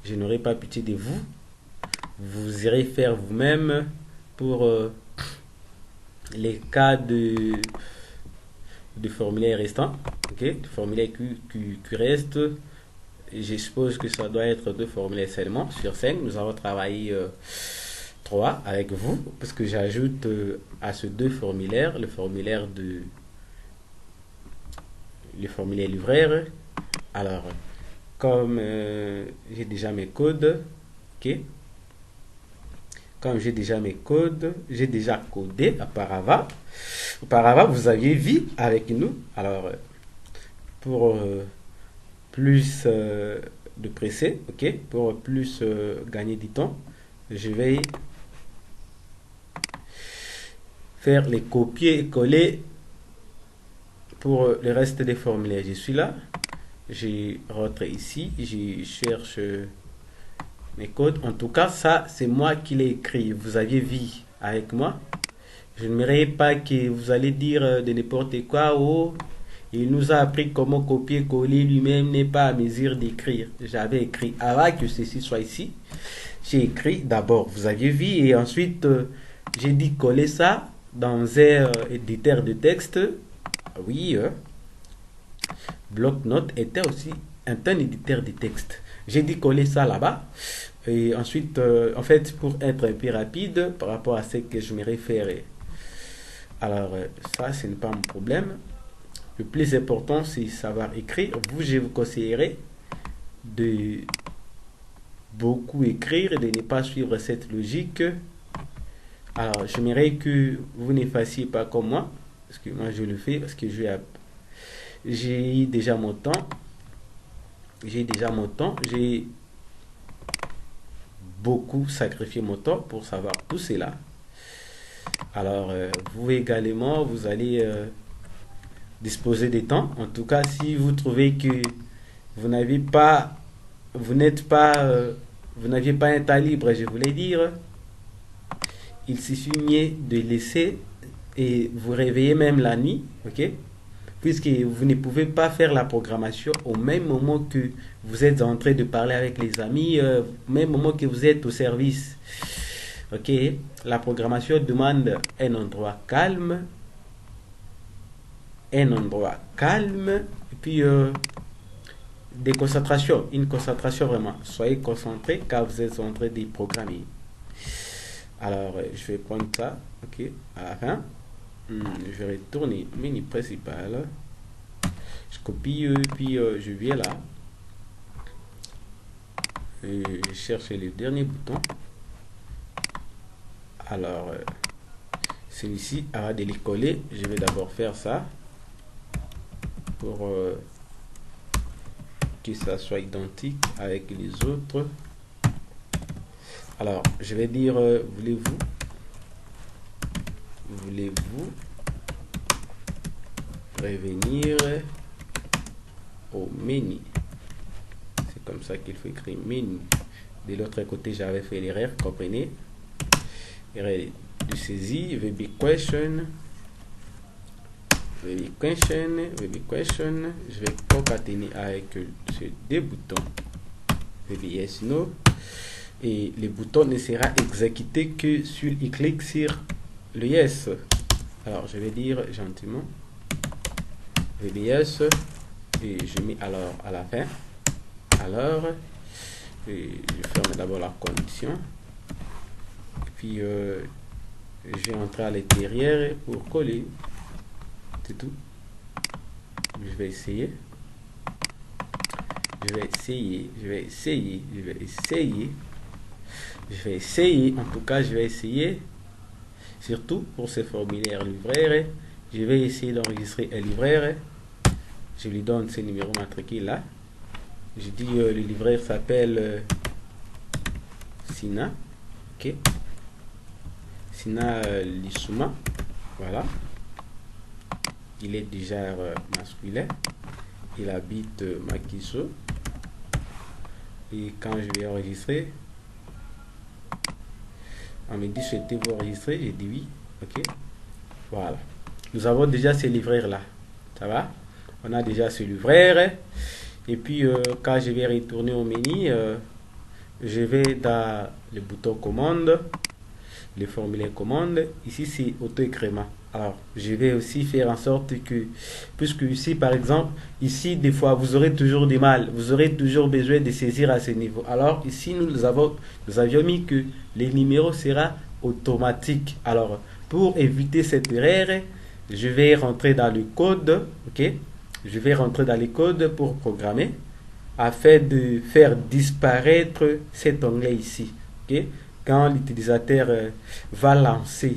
je n'aurai pas pitié de vous. Vous irez faire vous-même pour les cas de formulaires restants, ok, de formulaires qui restent. Je suppose que ça doit être 2 formulaires seulement sur 5. Nous avons travaillé 3 avec vous, parce que j'ajoute à ce 2 formulaires le formulaire livraire. Alors, comme j'ai déjà mes codes, ok. Comme j'ai déjà mes codes, j'ai déjà codé auparavant. Auparavant, vous aviez vu avec nous. Alors, pour plus de presser, ok, pour plus gagner du temps, je vais faire les copier et coller pour le reste des formulaires. Je suis là, je rentre ici, je cherche mes codes. En tout cas, ça, c'est moi qui l'ai écrit. Vous aviez vu avec moi. Je n'aimerais pas que vous allez dire de n'importe quoi. Oh, il nous a appris comment copier-coller. Lui-même n'est pas à mesure d'écrire. J'avais écrit avant que ceci soit ici. J'ai écrit d'abord, vous aviez vu, et ensuite, j'ai dit coller ça dans un éditeur de texte. Oui, bloc-notes était aussi un éditeur de texte. J'ai dit coller ça là-bas. Et ensuite, en fait, pour être un peu rapide par rapport à ce que je me référais. Alors, ça, ce n'est pas mon problème. Le plus important, c'est savoir écrire. Vous, je vous conseillerais de beaucoup écrire et de ne pas suivre cette logique. Alors, j'aimerais que vous ne fassiez pas comme moi. Parce que moi, je le fais parce que j'ai déjà mon temps. J'ai beaucoup sacrifié mon temps pour savoir tout cela. Alors, vous également, vous allez disposer de temps. En tout cas, si vous trouvez que vous n'aviez pas un temps libre, je voulais dire, il suffit mieux de laisser et vous réveiller même la nuit, ok? Puisque vous ne pouvez pas faire la programmation au même moment que vous êtes en train de parler avec les amis, au même moment que vous êtes au service. Ok, la programmation demande un endroit calme, et puis des concentrations, une concentration vraiment. Soyez concentrés car vous êtes en train de programmer. Alors, je vais prendre ça, ok, à la fin. Je vais retourner au menu principal. Je copie, puis je viens là. Et je cherche le dernier bouton. Alors, celui-ci, avant de les coller, je vais d'abord faire ça pour que ça soit identique avec les autres. Alors, je vais dire, voulez-vous revenir au menu. C'est comme ça qu'il faut écrire menu. De l'autre côté, j'avais fait l'erreur, comprenez? Erreur de saisie, VB question. VB question. Je vais concaténer avec ces deux boutons. VB yes, no. Et le bouton ne sera exécuté que s'il clique sur le yes. Alors, je vais dire gentiment VB yes. Et je mets alors à la fin. Alors, et je ferme d'abord la condition. Puis, je vais entrer à l'intérieur pour coller. C'est tout. Je vais essayer. Je vais essayer. En tout cas, je vais essayer. Surtout pour ce formulaire livraire. Je vais essayer d'enregistrer un livraire. Je lui donne ce numéro matricule là. Je dis le livreur s'appelle Sina. Ok. Sina Lissouma. Voilà. Il est du genre masculin. Il habite Makiso. Et quand je vais enregistrer, on me dit souhaitez-vous enregistrer? J'ai dit oui. Ok. Voilà. Nous avons déjà ces livreurs là. Ça va? On a déjà ce livreur. Et puis quand je vais retourner au menu, je vais dans le bouton commande, le formulaire commande. Ici c'est auto-écrément. Alors je vais aussi faire en sorte que, puisque ici par exemple, ici des fois vous aurez toujours du mal, vous aurez toujours besoin de saisir à ce niveau. Alors ici nous avions mis que les numéros sera automatique. Alors pour éviter cette erreur, je vais rentrer dans le code, ok. Je vais rentrer dans les codes pour programmer afin de faire disparaître cet onglet ici. Okay? Quand l'utilisateur va lancer,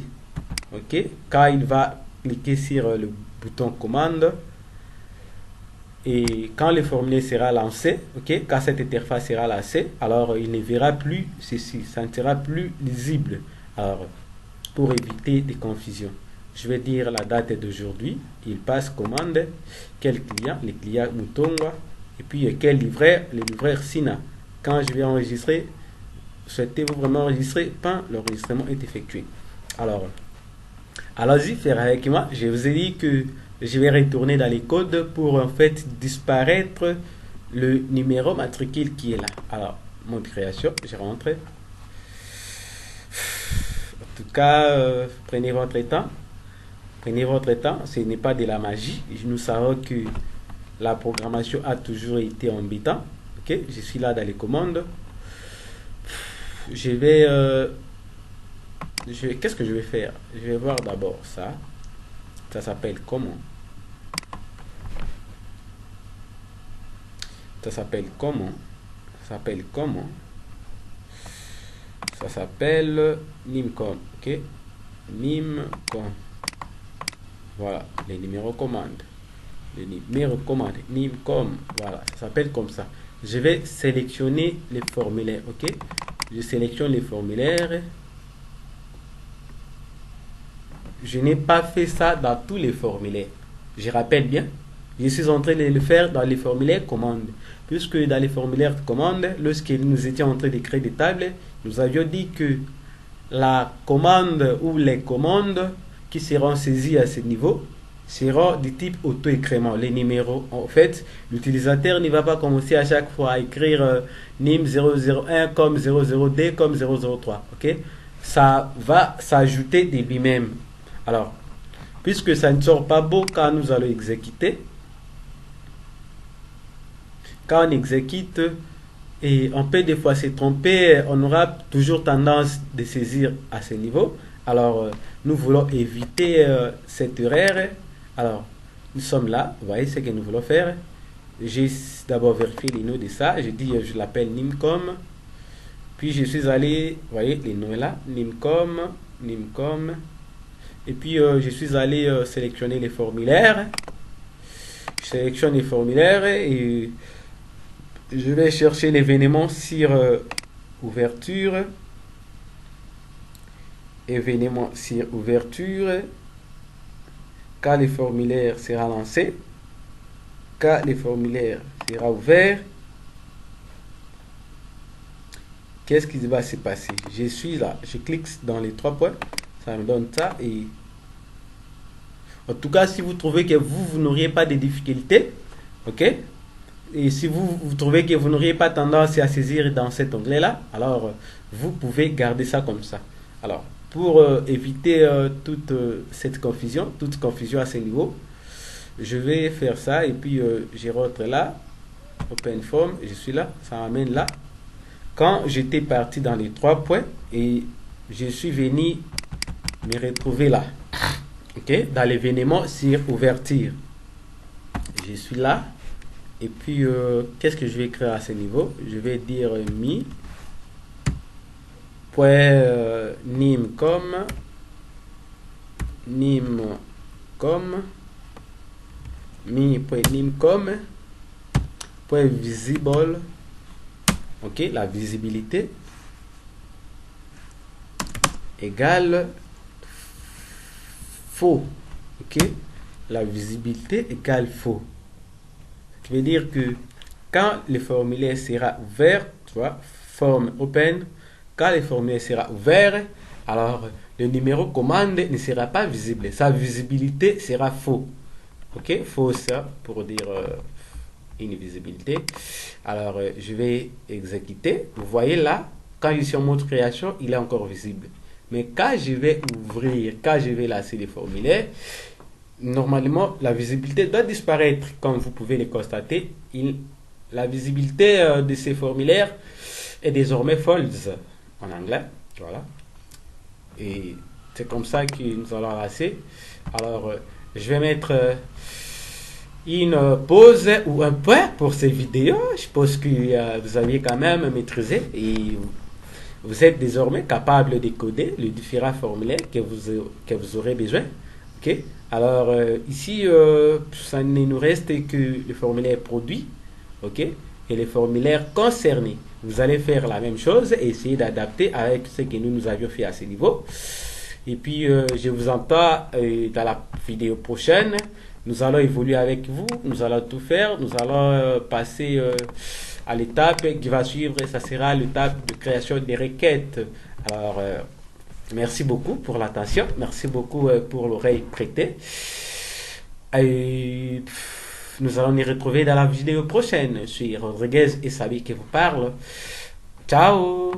okay? Quand il va cliquer sur le bouton commande et quand le formulaire sera lancé, okay? Quand cette interface sera lancée, alors il ne verra plus ceci, ça ne sera plus lisible. Alors, pour éviter des confusions, je vais dire la date d'aujourd'hui. Il passe commande. Quel client? Le client Mutonga. Et puis quel livreur? Le livreur Sina. Quand je vais enregistrer, souhaitez-vous vraiment enregistrer? L'enregistrement est effectué. Alors, allons-y faire avec moi. Je vous ai dit que je vais retourner dans les codes pour en fait disparaître le numéro matricule qui est là. Alors, mon création, je rentre. En tout cas, prenez votre temps. Prenez votre temps, ce n'est pas de la magie. Nous savons que la programmation a toujours été embêtant. Ok, je suis là dans les commandes. Je vais, qu'est-ce que je vais faire? Je vais voir d'abord ça. Ça s'appelle comment? Ça s'appelle comment? Ça s'appelle comment? Ça s'appelle Nimcom. Ok, Nimcom. Voilà, les numéros commandes. Les numéros commandes, Nimcom. Voilà, ça s'appelle comme ça. Je vais sélectionner les formulaires. Ok, je sélectionne les formulaires. Je n'ai pas fait ça dans tous les formulaires. Je rappelle bien, je suis en train de le faire dans les formulaires commandes. Puisque dans les formulaires commandes, lorsque nous étions en train de créer des tables, nous avions dit que la commande ou les commandes qui seront saisies à ce niveau seront du type auto-écrément. Les numéros, en fait, l'utilisateur ne va pas commencer à chaque fois à écrire NIM 001 comme 00D comme 003. Ok, ça va s'ajouter de lui-même. Alors, puisque ça ne sort pas beau quand nous allons exécuter, quand on exécute, et on peut des fois se tromper, on aura toujours tendance de saisir à ce niveau. Alors, nous voulons éviter cette erreur. Alors, nous sommes là, vous voyez ce que nous voulons faire. J'ai d'abord vérifié les noms de ça. Je dis, je l'appelle Nimcom. Puis, je suis allé, vous voyez, les noms là, Nimcom. Et puis, je suis allé sélectionner les formulaires. Je sélectionne les formulaires et je vais chercher l'événement sur ouverture. Événement sur ouverture. quand le formulaire sera lancé, quand le formulaire sera ouvert, qu'est-ce qui va se passer? Je suis là, je clique dans les 3 points, ça me donne ça. Et en tout cas, si vous trouvez que vous n'auriez pas de difficultés, ok, et si vous trouvez que vous n'auriez pas tendance à saisir dans cet onglet là, alors vous pouvez garder ça comme ça. Alors pour éviter toute confusion à ce niveau, je vais faire ça et puis je rentre là, open form, je suis là, ça m'amène là. Quand j'étais parti dans les 3 points et je suis venu me retrouver là, ok, dans l'événement sur ouverture, je suis là. Et puis, qu'est-ce que je vais écrire à ce niveau? Je vais dire mi.nimcom mi.nimcom.visible, ok, la visibilité égale faux, ok, la visibilité égale faux. Ce qui veut dire que quand le formulaire sera ouvert, tu vois, form open, quand le formulaire sera ouvert, alors le numéro commande ne sera pas visible. Sa visibilité sera faux. Ok, faux ça pour dire une visibilité. Alors je vais exécuter. Vous voyez là, quand je suis en mode création, il est encore visible. Mais quand je vais ouvrir, quand je vais lancer le formulaire, normalement, la visibilité doit disparaître, comme vous pouvez le constater. La visibilité de ces formulaires est désormais false en anglais. Voilà. Et c'est comme ça que nous allons lancer. Alors, je vais mettre une pause ou un point pour ces vidéos. Je pense que vous aviez quand même maîtrisé et vous êtes désormais capable de coder les différents formulaires que vous aurez besoin. Ok. Alors ici, ça ne nous reste que le formulaire produit, ok, et les formulaires concernés. Vous allez faire la même chose et essayer d'adapter avec ce que nous avions fait à ce niveau. Et puis, je vous entends dans la vidéo prochaine. Nous allons évoluer avec vous, nous allons tout faire, nous allons passer à l'étape qui va suivre, ça sera l'étape de création des requêtes. Alors, merci beaucoup pour l'attention, merci beaucoup pour l'oreille prêtée. Et nous allons nous retrouver dans la vidéo prochaine. Je suis Rodriguez et Sabi qui vous parle. Ciao!